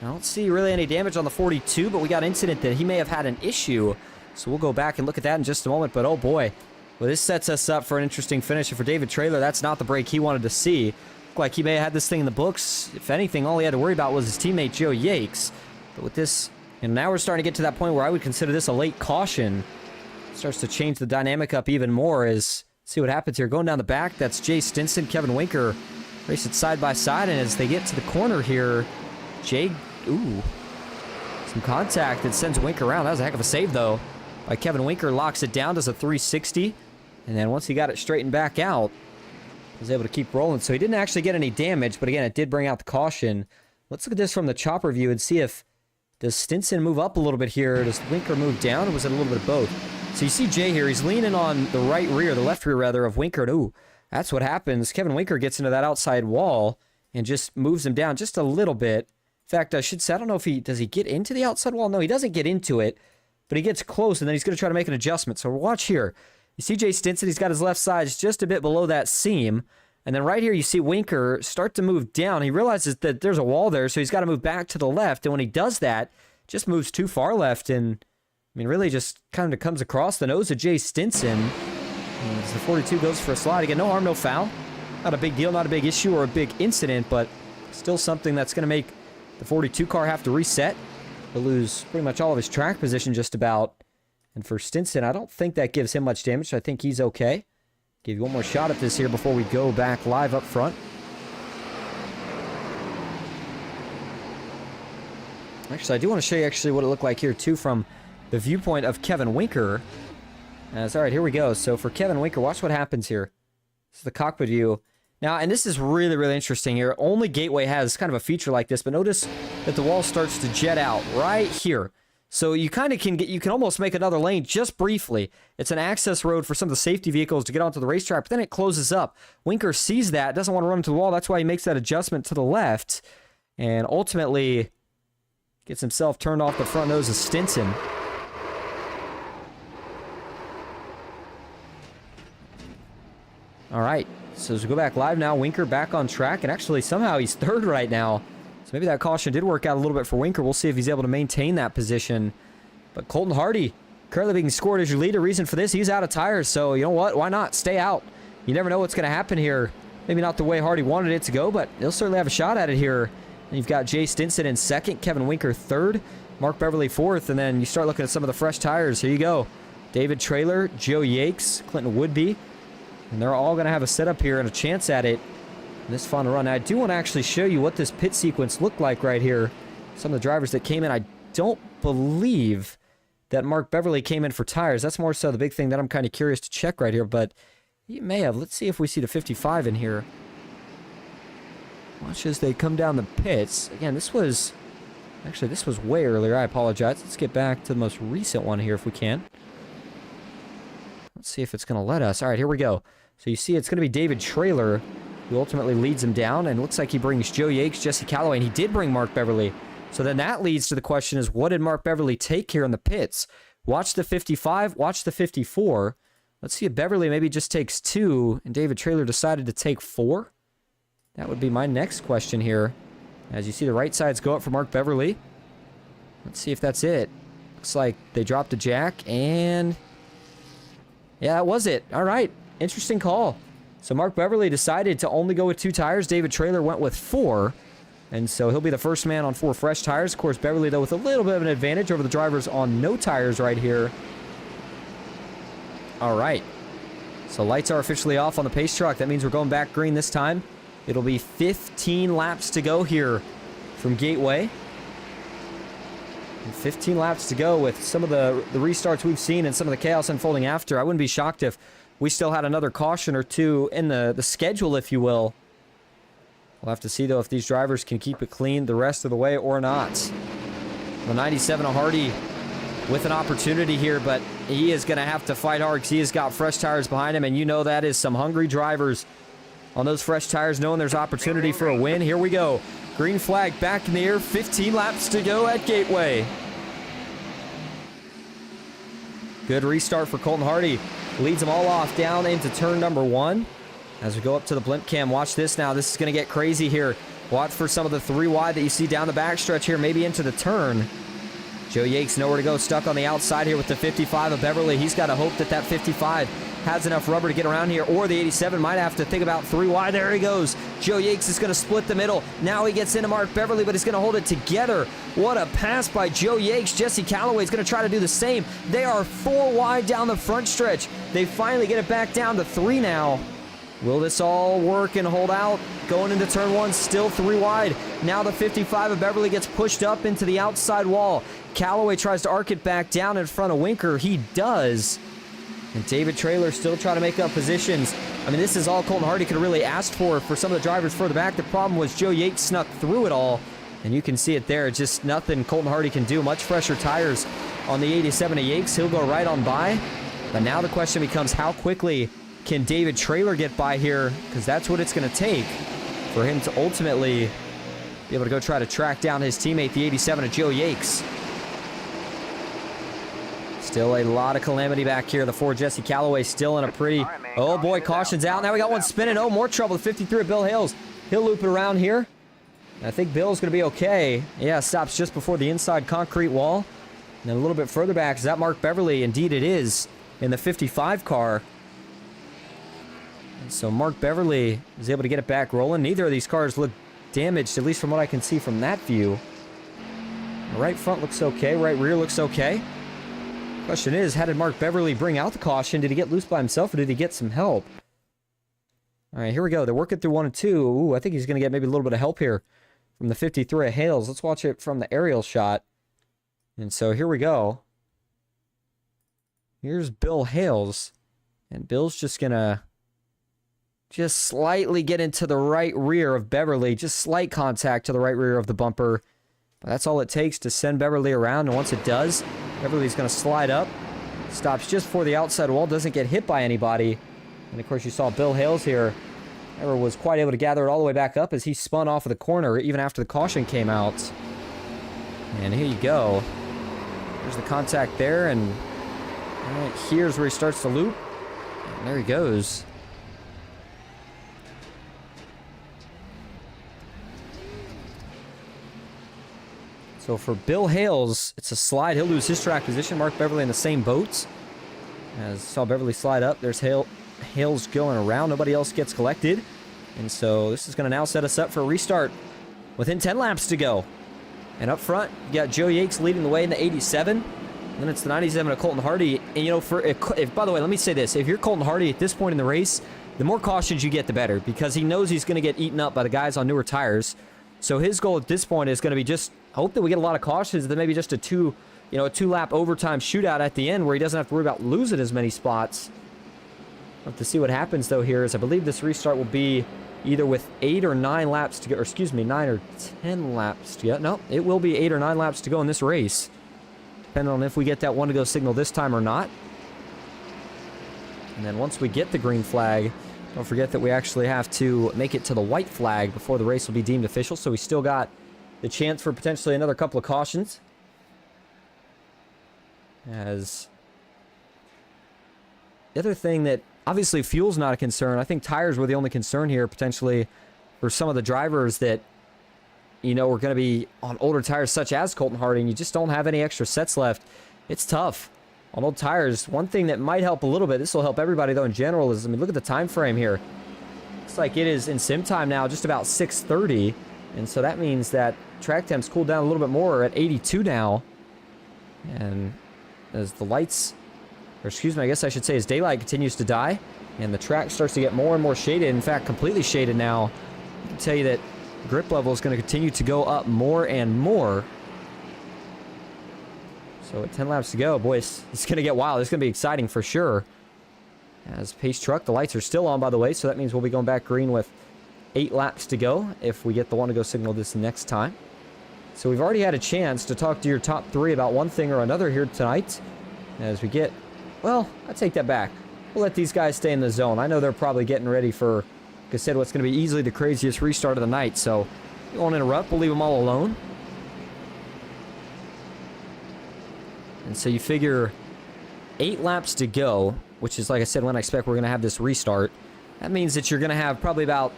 I don't see really any damage on the 42, but we got incident that he may have had an issue, so we'll go back and look at that in just a moment, but oh boy. Well, this sets us up for an interesting finish, and for David Traylor, that's not the break he wanted to see. Looked like he may have had this thing in the books. If anything, all he had to worry about was his teammate Joe Yakes, but with this... And now we're starting to get to that point where I would consider this a late caution. Starts to change the dynamic up even more as... See what happens here. Going down the back, that's Jay Stinson, Kevin Winker racing side by side. And as they get to the corner here, Jay... Ooh. Some contact that sends Winker around. That was a heck of a save, though. By Kevin Winker, locks it down, does a 360. And then once he got it straightened back out, was able to keep rolling. So he didn't actually get any damage, but again, it did bring out the caution. Let's look at this from the chopper view and see if... Does Stinson move up a little bit here? Does Winker move down, or was it a little bit of both? So you see Jay here. He's leaning on the right rear, the left rear, rather, of Winker. And ooh, that's what happens. Kevin Winker gets into that outside wall and just moves him down just a little bit. In fact, I should say, I don't know if he... Does he get into the outside wall? No, he doesn't get into it, but he gets close, and then he's going to try to make an adjustment. So watch here. You see Jay Stinson. He's got his left side just a bit below that seam. And then right here, you see Winker start to move down. He realizes that there's a wall there, so he's got to move back to the left. And when he does that, just moves too far left. And, I mean, really just kind of comes across the nose of Jay Stinson. And as the 42 goes for a slide. Again, no harm, no foul. Not a big deal, not a big issue or a big incident, but still something that's going to make the 42 car have to reset. He'll lose pretty much all of his track position just about. And for Stinson, I don't think that gives him much damage. I think he's okay. Give you one more shot at this here before we go back live up front. Actually, I do want to show you what it looked like here too from the viewpoint of Kevin Winker. All right, here we go. So for Kevin Winker, watch what happens here. This is the cockpit view. Now, and this is really, really interesting here. Only Gateway has kind of a feature like this, but notice that the wall starts to jet out right here. So you kind of you can almost make another lane just briefly. It's an access road for some of the safety vehicles to get onto the racetrack, but then it closes up. Winker sees that, doesn't want to run into the wall. That's why he makes that adjustment to the left, and ultimately gets himself turned off the front nose of Stinson. All right, so as we go back live now, Winker back on track, and actually somehow he's third right now. So maybe that caution did work out a little bit for Winker. We'll see if he's able to maintain that position. But Colton Hardy currently being scored as your leader. Reason for this, he's out of tires, so you know what? Why not? Stay out. You never know what's going to happen here. Maybe not the way Hardy wanted it to go, but he'll certainly have a shot at it here. And you've got Jay Stinson in second, Kevin Winker third, Mark Beverly fourth, and then you start looking at some of the fresh tires. Here you go. David Traylor, Joe Yakes, Clinton Woodby. And they're all going to have a setup here and a chance at it in this final run. Now, I do want to actually show you what this pit sequence looked like right here. Some of the drivers that came in, I don't believe that Mark Beverly came in for tires. That's more so the big thing that I'm kind of curious to check right here, but he may have. Let's see if we see the 55 in here. Watch as they come down the pits. Again, this was way earlier. I apologize. Let's get back to the most recent one here if we can. Let's see if it's going to let us. All right, here we go. So you see it's going to be David Traylor who ultimately leads him down, and looks like he brings Joe Yakes, Jesse Calloway, and he did bring Mark Beverly. So then that leads to the question is, what did Mark Beverly take here in the pits? Watch the 55, watch the 54. Let's see if Beverly maybe just takes 2, and David Traylor decided to take 4. That would be my next question here. As you see the right sides go up for Mark Beverly. Let's see if that's it. Looks like they dropped a jack, and yeah, that was it. All right, interesting call. So Mark Beverly decided to only go with 2 tires. David Traylor went with 4. And so he'll be the first man on 4 fresh tires. Of course, Beverly, though, with a little bit of an advantage over the drivers on no tires right here. All right. So lights are officially off on the pace truck. That means we're going back green this time. It'll be 15 laps to go here from Gateway. And 15 laps to go with some of the restarts we've seen and some of the chaos unfolding after. I wouldn't be shocked if we still had another caution or 2 in the schedule, if you will. We'll have to see, though, if these drivers can keep it clean the rest of the way or not. The 97 of Hardy with an opportunity here, but he is going to have to fight hard because he has got fresh tires behind him, and you know that is some hungry drivers on those fresh tires, knowing there's opportunity for a win. Here we go. Green flag back in the air. 15 laps to go at Gateway. Good restart for Colton Hardy. Leads them all off down into turn number 1. As we go up to the blimp cam, watch this now. This is going to get crazy here. Watch for some of the 3 wide that you see down the backstretch here, maybe into the turn. Joe Yakes nowhere to go, stuck on the outside here with the 55 of Beverly. He's got to hope that that 55 has enough rubber to get around here, or the 87 might have to think about 3 wide. There he goes. Joe Yakes is going to split the middle. Now he gets into Mark Beverly, but he's going to hold it together. What a pass by Joe Yakes. Jesse Calloway is going to try to do the same. They are 4 wide down the front stretch. They finally get it back down to 3 now. Will this all work and hold out? Going into turn 1, still 3 wide. Now the 55 of Beverly gets pushed up into the outside wall. Calloway tries to arc it back down in front of Winker. He does. And David Traylor still trying to make up positions. I mean, this is all Colton Hardy could have really asked for some of the drivers further back. The problem was Joe Yakes snuck through it all. And you can see it there. Just nothing Colton Hardy can do. Much fresher tires on the 87 of Yakes. He'll go right on by. But now the question becomes, how quickly can David Traylor get by here? Because that's what it's going to take for him to ultimately be able to go try to track down his teammate, the 87 of Joe Yakes. Still a lot of calamity back here. The 4 Jesse Calloway still in a pretty... Oh boy, caution's out. Now we got one spinning. Oh, more trouble. The 53 of Bill Hales. He'll loop it around here. I think Bill's going to be okay. Yeah, stops just before the inside concrete wall. And then a little bit further back, is that Mark Beverly? Indeed it is, in the 55 car. And so Mark Beverly is able to get it back rolling. Neither of these cars look damaged, at least from what I can see from that view. The right front looks okay. Right rear looks okay. Question is, how did Mark Beverly bring out the caution? Did he get loose by himself, or did he get some help? All right, here we go. They're working through 1 and 2. Ooh, I think he's going to get maybe a little bit of help here from the 53 of Hales. Let's watch it from the aerial shot. And so here we go. Here's Bill Hales. And Bill's just going to just slightly get into the right rear of Beverly. Just slight contact to the right rear of the bumper. But that's all it takes to send Beverly around. And once it does, Beverly's going to slide up. Stops just before the outside wall. Doesn't get hit by anybody. And of course, you saw Bill Hales here. Never was quite able to gather it all the way back up as he spun off of the corner even after the caution came out. And here you go. There's the contact there, and here's where he starts to loop. And there he goes. So for Bill Hales, it's a slide. He'll lose his track position. Mark Beverly in the same boats. As saw Beverly slide up, there's Hales going around. Nobody else gets collected. And so this is going to now set us up for a restart within 10 laps to go. And up front, you got Joe Yates leading the way in the 87. And then it's the 97 of Colton Hardy. And, you know, if by the way, let me say this. If you're Colton Hardy at this point in the race, the more cautions you get, the better. Because he knows he's going to get eaten up by the guys on newer tires. So his goal at this point is going to be just hope that we get a lot of cautions. Then maybe just a two-lap overtime shootout at the end where he doesn't have to worry about losing as many spots. We'll have to see what happens, though, here, as I believe this restart will be either with 8 or 9 laps to go, or excuse me, 9 or 10 laps to go. No, it will be 8 or 9 laps to go in this race, depending on if we get that one to go signal this time or not. And then once we get the green flag, don't forget that we actually have to make it to the white flag before the race will be deemed official, so we still got the chance for potentially another couple of cautions. As the other thing that obviously fuel's not a concern. I think tires were the only concern here potentially for some of the drivers that, you know, are going to be on older tires such as Colton Hardy, and you just don't have any extra sets left. It's tough on old tires. One thing that might help a little bit, this will help everybody though in general, is, I mean, look at the time frame here. Looks like it is in sim time now just about 6:30, and so that means that track temps cooled down a little bit more at 82 now. And as the lights, or excuse me, I guess I should say as daylight continues to die and the track starts to get more and more shaded, in fact completely shaded now, I can tell you that grip level is going to continue to go up more and more. So at 10 laps to go, boy, it's going to get wild. It's going to be exciting for sure. As pace truck, the lights are still on, by the way, so that means we'll be going back green with 8 laps to go if we get the one to go signal this next time. So we've already had a chance to talk to your top 3 about one thing or another here tonight. As we get, well, I take that back. We'll let these guys stay in the zone. I know they're probably getting ready for, like I said, what's going to be easily the craziest restart of the night. So we won't interrupt. We'll leave them all alone. And so you figure 8 laps to go, which is, like I said, when I expect we're going to have this restart. That means that you're going to have probably about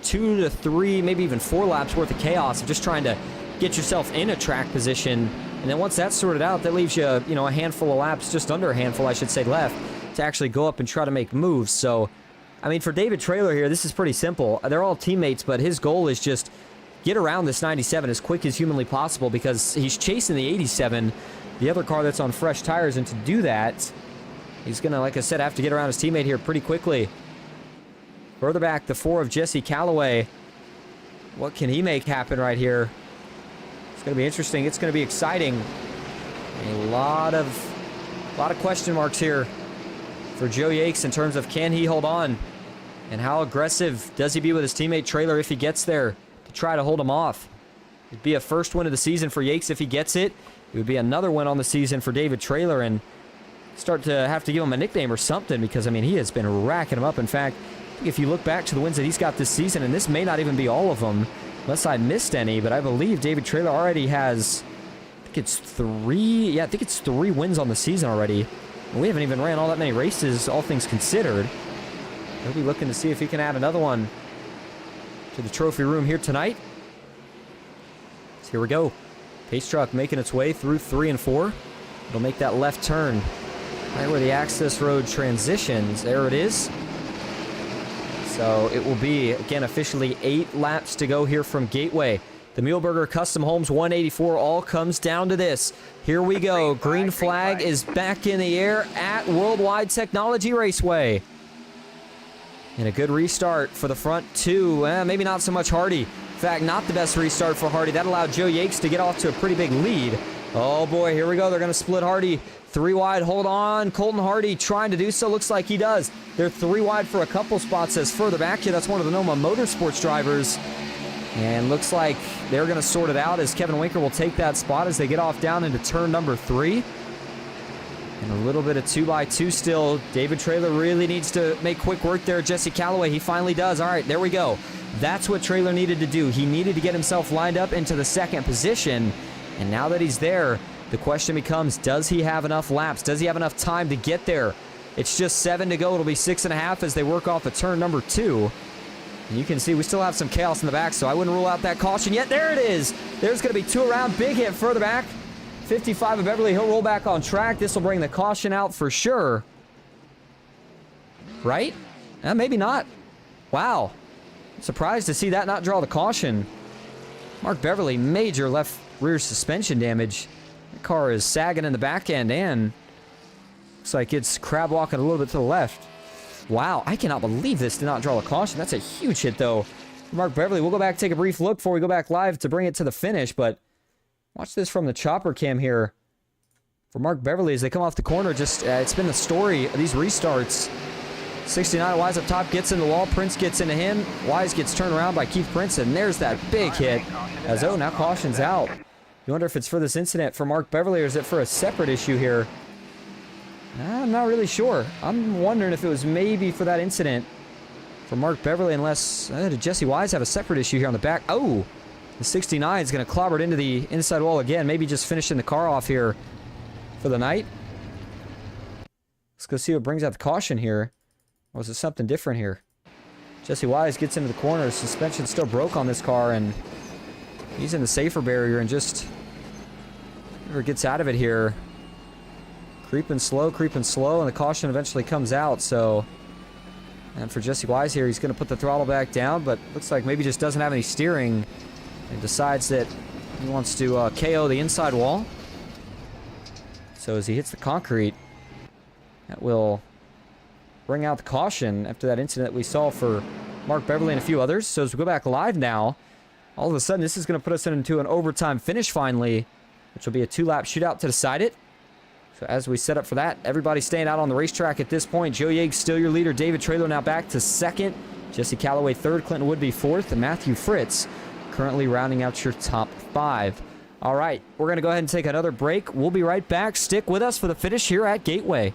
2 to 3, maybe even 4 laps worth of chaos of just trying to get yourself in a track position. And then once that's sorted out, that leaves you, you know, a handful of laps, just under a handful, I should say, left to actually go up and try to make moves. So, I mean, for David Traylor here, this is pretty simple. They're all teammates, but his goal is just get around this 97 as quick as humanly possible because he's chasing the 87, the other car that's on fresh tires, and to do that, he's going to, like I said, have to get around his teammate here pretty quickly. Further back, the 4 of Jesse Calloway. What can he make happen right here? It's going to be interesting. It's going to be exciting. A lot of question marks here for Joe Yates in terms of can he hold on and how aggressive does he be with his teammate Traylor if he gets there to try to hold him off. It'd be a first win of the season for Yates if he gets it. It would be another win on the season for David Traylor, and start to have to give him a nickname or something because, I mean, he has been racking them up. In fact, if you look back to the wins that he's got this season, and this may not even be all of them, unless I missed any, but I believe David Traylor already has, I think it's 3 wins on the season already. And we haven't even ran all that many races, all things considered. He'll be looking to see if he can add another one to the trophy room here tonight. So here we go. Pace truck making its way through 3 and 4. It'll make that left turn right where the access road transitions. There it is. So it will be, again, officially 8 laps to go here from Gateway. The Muehlberger Custom Homes 184 all comes down to this. Here we go. Green flag is back in the air at World Wide Technology Raceway. And a good restart for the front 2. Maybe not so much Hardy. In fact, not the best restart for Hardy. That allowed Joe Yates to get off to a pretty big lead. Oh boy, here we go. They're going to split Hardy 3 wide, hold on. Colton Hardy trying to do so. Looks like he does. They're 3 wide for a couple spots as further back here. That's one of the Noma Motorsports drivers. And looks like they're going to sort it out as Kevin Winker will take that spot as they get off down into turn number 3. And a little bit of 2x2 still. David Traylor really needs to make quick work there. Jesse Calloway, he finally does. All right, there we go. That's what Traylor needed to do. He needed to get himself lined up into the second position. And now that he's there, the question becomes, does he have enough laps? Does he have enough time to get there? It's just 7 to go. It'll be 6.5 as they work off of turn number 2. And you can see we still have some chaos in the back, so I wouldn't rule out that caution yet. There it is. There's going to be 2 around. Big hit further back. 55 of Beverly. He'll roll back on track. This will bring the caution out for sure. Right? Maybe not. Wow. Surprised to see that not draw the caution. Mark Beverly, major left rear suspension damage. The car is sagging in the back end and looks like it's crab walking a little bit to the left. Wow, I cannot believe this did not draw a caution. That's a huge hit, though. Mark Beverly, we'll go back, take a brief look before we go back live to bring it to the finish, but watch this from the chopper cam here. For Mark Beverly, as they come off the corner, just it's been the story of these restarts. 69, Wise up top, gets in the wall. Prince gets into him. Wise gets turned around by Keith Prince, and there's that big hit. As now caution's out. You wonder if it's for this incident for Mark Beverly, or is it for a separate issue here? I'm not really sure. I'm wondering if it was maybe for that incident for Mark Beverly, unless did Jesse Wise have a separate issue here on the back? Oh, the 69 is going to clobber it into the inside wall again. Maybe just finishing the car off here for the night. Let's go see what brings out the caution here. Or was it something different here? Jesse Wise gets into the corner. Suspension still broke on this car, and he's in the safer barrier and just never gets out of it here. Creeping slow, and the caution eventually comes out, so... And for Jesse Wise here, he's going to put the throttle back down, but looks like maybe just doesn't have any steering and decides that he wants to KO the inside wall. So as he hits the concrete, that will bring out the caution after that incident that we saw for Mark Beverly and a few others. So as we go back live now, all of a sudden this is going to put us into an overtime finish finally, which will be a 2-lap shootout to decide it. So as we set up for that, everybody staying out on the racetrack at this point. Joe Yeags still your leader. David Traylor now back to second. Jesse Calloway third. Clinton Woodby fourth. And Matthew Fritz currently rounding out your top 5. All right, we're going to go ahead and take another break. We'll be right back. Stick with us for the finish here at Gateway.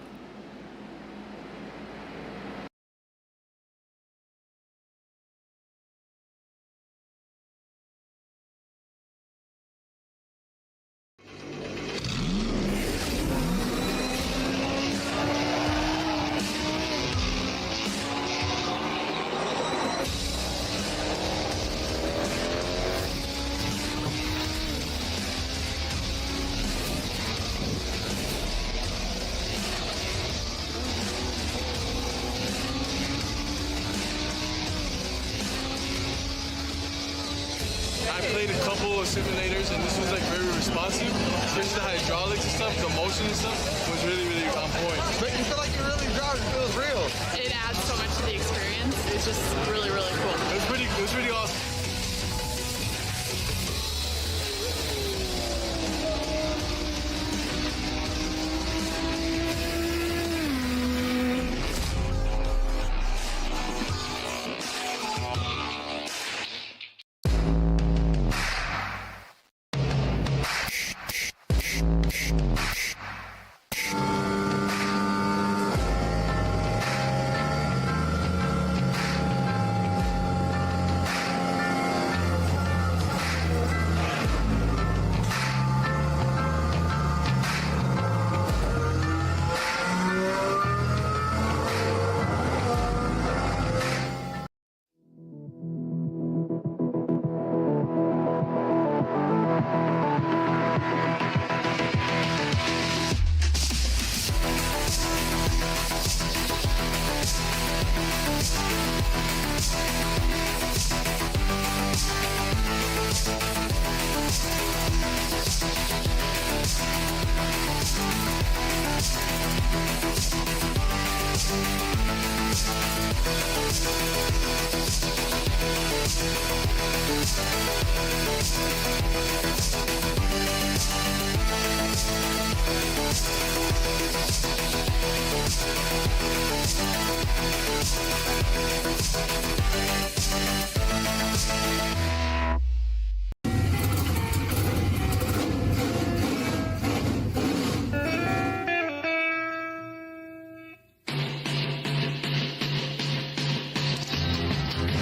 simulators, and this was like very responsive, especially the hydraulics and stuff, the motion and stuff was really, really on point. But you feel like you're really driving, it feels real. It adds so much to the experience. It's just really, really cool. It was pretty awesome.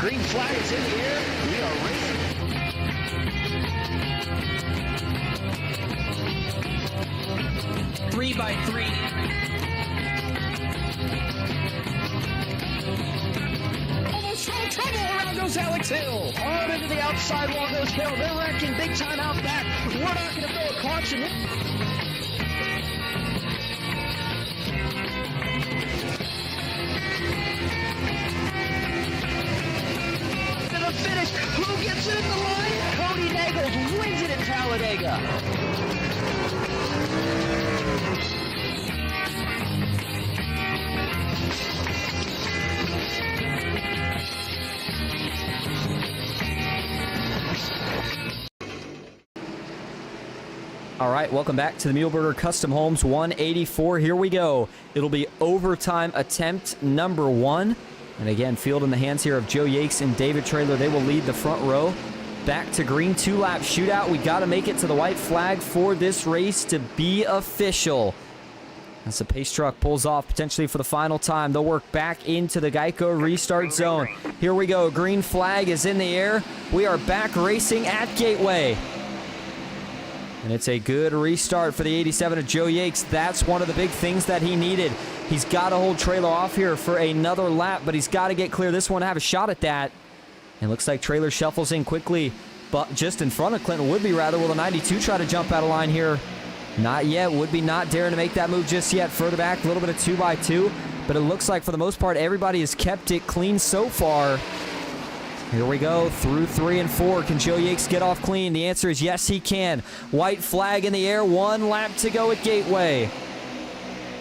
Green flag is in the air. We are racing. 3x3. Almost no trouble. Around goes Alex Hill. On into the outside wall goes Hill. They're wrecking big time out back. We're not going to throw a caution. Finish. Who gets it in the line? Cody Nagels wins it in Talladega. All right, welcome back to the Muehlberger Custom Homes 184. Here we go. It'll be overtime attempt number 1. And again, field in the hands here of Joe Yakes and David Traylor. They will lead the front row. Back to green, 2-lap shootout. We got to make it to the white flag for this race to be official. As the pace truck pulls off potentially for the final time, they'll work back into the Geico restart zone. Here we go. Green flag is in the air. We are back racing at Gateway. And it's a good restart for the 87 of Joe Yakes. That's one of the big things that he needed. He's got to hold Traylor off here for another lap, but he's got to get clear this one to have a shot at that. And looks like Traylor shuffles in quickly, but just in front of Clinton Woodby, rather. Will the 92 try to jump out of line here? Not yet. Woodby not daring to make that move just yet. Further back, a little bit of 2x2, but it looks like for the most part, everybody has kept it clean so far. Here we go, through 3 and 4. Can Joe Yakes get off clean? The answer is yes, he can. White flag in the air, 1 lap to go at Gateway.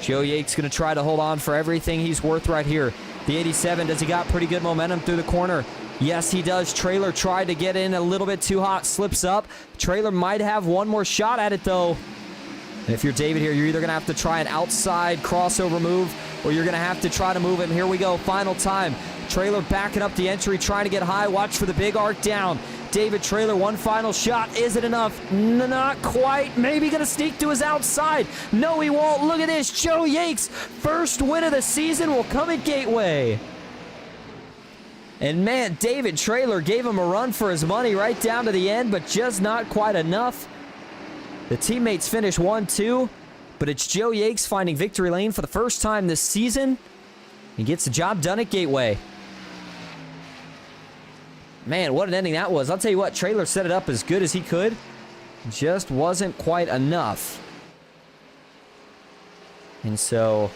Joe Yakes going to try to hold on for everything he's worth right here. The 87, does he got pretty good momentum through the corner? Yes, he does. Traylor tried to get in a little bit too hot, slips up. Traylor might have one more shot at it, though. And if you're David here, you're either going to have to try an outside crossover move, or you're going to have to try to move him. Here we go, final time. Traylor backing up the entry, trying to get high. Watch for the big arc down. David Traylor, one final shot. Is it enough? Not quite. Maybe going to sneak to his outside. No, he won't. Look at this. Joe Yakes, first win of the season, will come at Gateway. And man, David Traylor gave him a run for his money right down to the end, but just not quite enough. The teammates finish 1-2, but it's Joe Yakes finding victory lane for the first time this season. He gets the job done at Gateway. Man, what an ending that was. I'll tell you what, Traylor set it up as good as he could. Just wasn't quite enough. And so,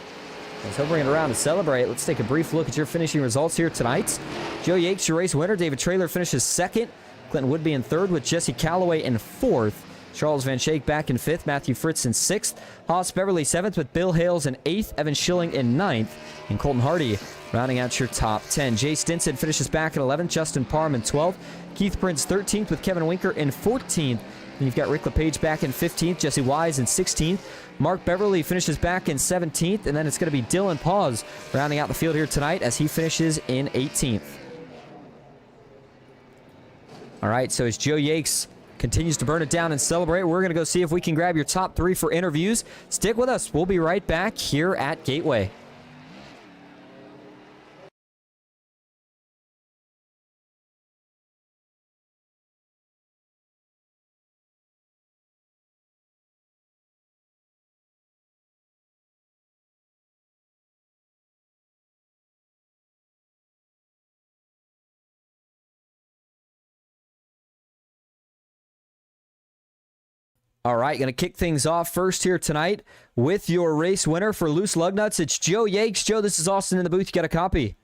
let's hope we're going around to celebrate. Let's take a brief look at your finishing results here tonight. Joe Yakes, your race winner. David Traylor finishes second. Clinton Woodby in third with Jesse Calloway in fourth. Charles Van Schaik back in fifth. Matthew Fritz in sixth. Haas Beverly seventh with Bill Hales in eighth. Evan Schilling in ninth. And Colton Hardy rounding out your top 10. Jay Stinson finishes back at 11th. Justin Parham in 12th. Keith Prince 13th with Kevin Winker in 14th. And you've got Rick LePage back in 15th. Jesse Wise in 16th. Mark Beverly finishes back in 17th. And then it's going to be Dylan Pause rounding out the field here tonight as he finishes in 18th. All right, so as Joe Yakes continues to burn it down and celebrate, we're going to go see if we can grab your top 3 for interviews. Stick with us. We'll be right back here at Gateway. All right, going to kick things off first here tonight with your race winner for Loose Lug Nuts. It's Joe Yakes. Joe, this is Austin in the booth. You got a copy?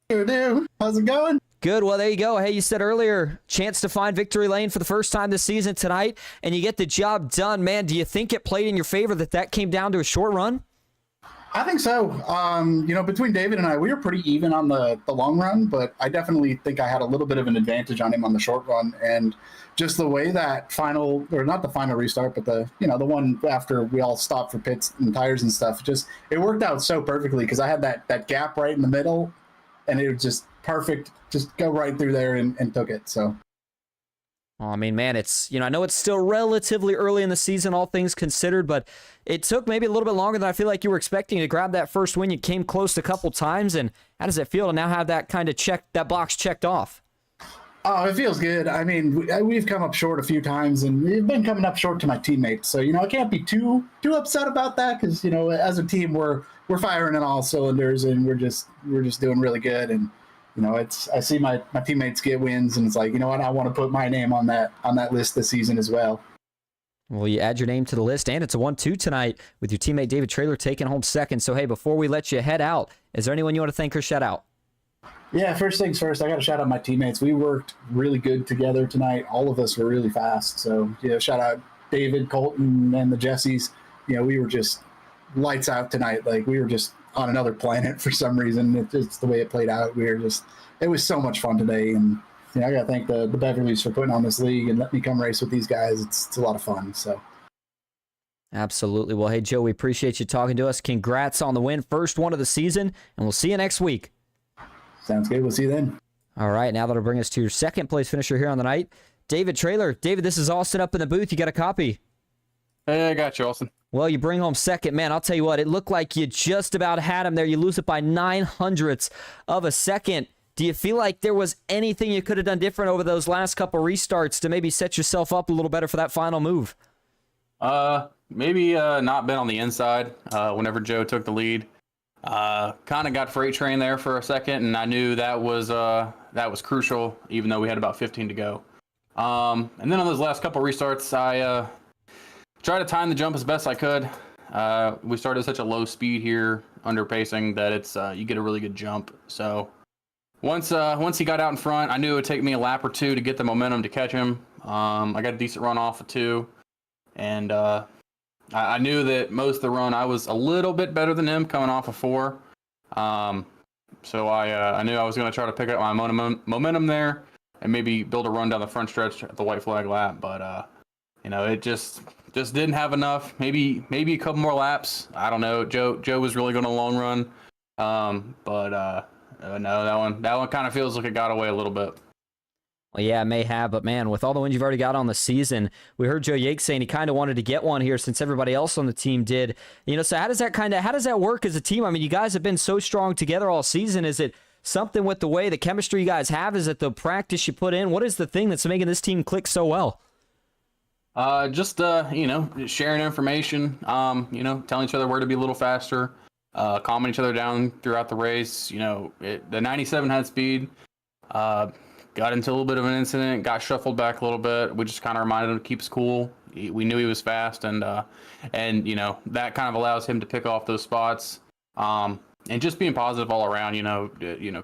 Sure do. How's it going? Good. Well, there you go. Hey, you said earlier, chance to find victory lane for the first time this season tonight, and you get the job done. Man, do you think it played in your favor that came down to a short run? I think so. Between David and I, we were pretty even on the long run, but I definitely think I had a little bit of an advantage on him on the short run. And just the way that final, or not the final restart, but the one after we all stopped for pits and tires and stuff, it worked out so perfectly because I had that gap right in the middle, and it was just perfect. Just go right through there and took it. So. Well, I mean, man, it's, I know it's still relatively early in the season, all things considered, but it took maybe a little bit longer than I feel like you were expecting to grab that first win. You came close a couple times, and how does it feel to now have that kind of that box checked off? Oh, it feels good. I mean, we've come up short a few times, and we've been coming up short to my teammates. So, I can't be too upset about that because, as a team, we're firing on all cylinders, and we're just doing really good. And I see my teammates get wins, and it's like, I want to put my name on that list this season as well. Well, you add your name to the list, and it's a 1-2 tonight with your teammate David Traylor taking home second. So, hey, before we let you head out, is there anyone you want to thank or shout out? Yeah, first things first, I got to shout out my teammates. We worked really good together tonight. All of us were really fast. So, shout out David, Colton, and the Jessies. We were just lights out tonight. Like, we were just on another planet for some reason. It's the way it played out. It was so much fun today. And, I got to thank the Beverleys for putting on this league and letting me come race with these guys. It's a lot of fun. So. Absolutely. Well, hey, Joe, we appreciate you talking to us. Congrats on the win. First one of the season, and we'll see you next week. Sounds good. We'll see you then. All right, now that'll bring us to your second place finisher here on the night, David Traylor. David, this is Austin up in the booth. You got a copy? Hey, I got you, Austin. Well, you bring home second. Man, I'll tell you what, it looked like you just about had him there. You lose it by 900ths of a second. Do you feel like there was anything you could have done different over those last couple restarts to maybe set yourself up a little better for that final move? Maybe not been on the inside whenever Joe took the lead. Kind of got freight train there for a second, and I knew that was crucial, even though we had about 15 to go. And then on those last couple restarts, I tried to time the jump as best I could. We started at such a low speed here, under pacing, that it's you get a really good jump. So once he got out in front, I knew it would take me a lap or two to get the momentum to catch him. I got a decent run off of 2, and I knew that most of the run I was a little bit better than him coming off of 4. So I knew I was going to try to pick up my momentum there and maybe build a run down the front stretch at the white flag lap. But, it just didn't have enough. Maybe a couple more laps. I don't know. Joe was really going to long run. No, that one kind of feels like it got away a little bit. Well, yeah, it may have, but man, with all the wins you've already got on the season, we heard Joe Yates saying he kind of wanted to get one here since everybody else on the team did. So how does that work as a team? I mean, you guys have been so strong together all season. Is it something with the way the chemistry you guys have? Is it the practice you put in? What is the thing that's making this team click so well? Just sharing information, telling each other where to be a little faster, calming each other down throughout the race. The 97 had speed. Got into a little bit of an incident, got shuffled back a little bit. We just kind of reminded him to keep his cool. We knew he was fast, and that kind of allows him to pick off those spots. And just being positive all around.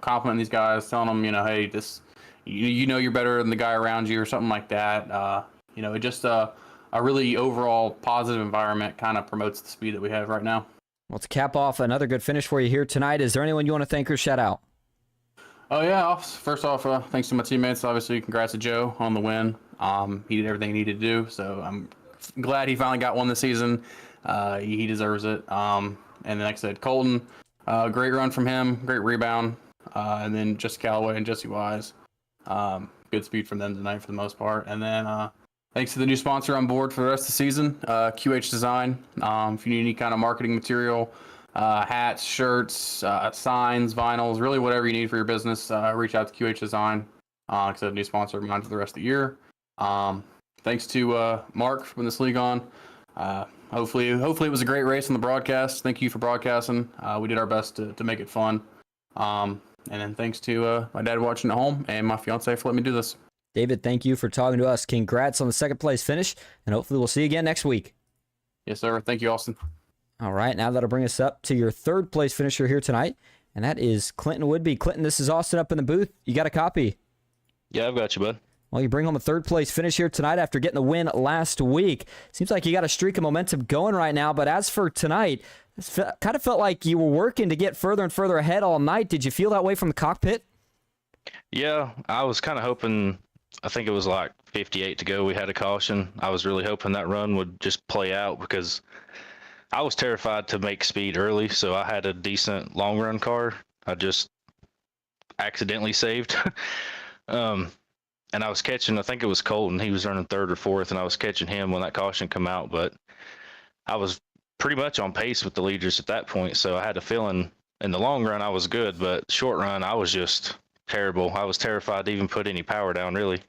Complimenting these guys, telling them, hey, this, you're better than the guy around you, or something like that. It just a really overall positive environment kind of promotes the speed that we have right now. Well, to cap off another good finish for you here tonight, is there anyone you want to thank or shout out? Oh, yeah. First off, thanks to my teammates. Obviously, congrats to Joe on the win. He did everything he needed to do, so I'm glad he finally got one this season. He deserves it. And then, like I said, Colton, great run from him, great rebound. And then just Callaway and Jesse Wise. Good speed from them tonight for the most part. And then thanks to the new sponsor on board for the rest of the season, QH Design. If you need any kind of marketing material, hats, shirts, signs, vinyls, really whatever you need for your business, reach out to QH Design. Like I said, a new sponsor of mine for the rest of the year. Thanks to Mark from this league on. Hopefully it was a great race on the broadcast. Thank you for broadcasting. We did our best to make it fun. And then thanks to my dad watching at home and my fiance for letting me do this. David, thank you for talking to us. Congrats on the second place finish, and hopefully we'll see you again next week. Yes, sir. Thank you, Austin. All right, now that'll bring us up to your third place finisher here tonight, and that is Clinton Woodby. Clinton, this is Austin up in the booth. You got a copy? Yeah, I've got you, bud. Well, you bring home a third place finish here tonight after getting the win last week. Seems like you got a streak of momentum going right now, but as for tonight, Kind of felt like you were working to get further and further ahead all night. Did you feel that way from the cockpit? Yeah, I was kind of hoping, I think it was like 58 to go. We had a caution. I was really hoping that run would just play out because I was terrified to make speed early. So I had a decent long run car. I just accidentally saved. And I was catching, I think it was Colton. He was running third or fourth, and I was catching him when that caution come out. But I was pretty much on pace with the leaders at that point. So I had a feeling in the long run I was good, but short run I was just terrible. I was terrified to even put any power down, really.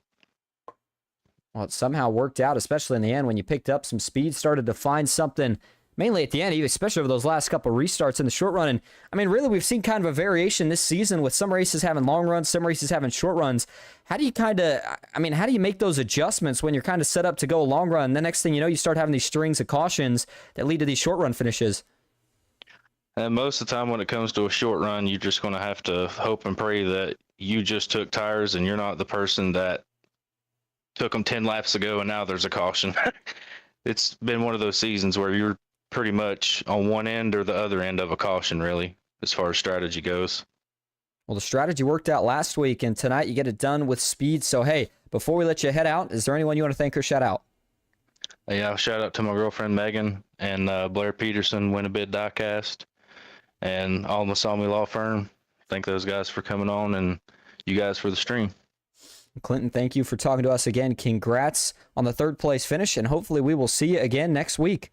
Well, it somehow worked out, especially in the end when you picked up some speed, started to find something, mainly at the end, especially over those last couple of restarts in the short run. And I mean, really, we've seen kind of a variation this season with some races having long runs, some races having short runs. How do you how do you make those adjustments when you're kind of set up to go a long run? The next thing you know, you start having these strings of cautions that lead to these short run finishes. And most of the time when it comes to a short run, you're just going to have to hope and pray that you just took tires and you're not the person that took them 10 laps ago and now there's a caution. It's been one of those seasons where you're pretty much on one end or the other end of a caution, really, as far as strategy goes. Well, the strategy worked out last week, and tonight you get it done with speed. So, hey, before we let you head out, is there anyone you want to thank or shout out? Yeah, shout out to my girlfriend Megan and Blair Peterson, Win a Bid Diecast, and all the Masami Law Firm. Thank those guys for coming on, and you guys for the stream. Clinton, thank you for talking to us again. Congrats on the third place finish, and hopefully we will see you again next week.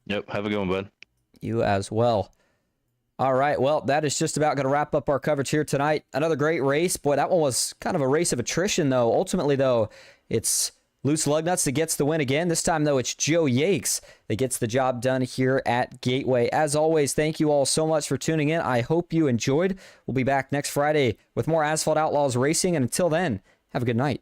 Yep, have a good one, bud. You as well. All right, well, that is just about going to wrap up our coverage here tonight. Another great race. Boy, that one was kind of a race of attrition, though. Ultimately, though, it's Loose Lugnuts that gets the win again. This time, though, it's Joe Yakes that gets the job done here at Gateway. As always, thank you all so much for tuning in. I hope you enjoyed. We'll be back next Friday with more Asphalt Outlaws Racing, and until then, have a good night.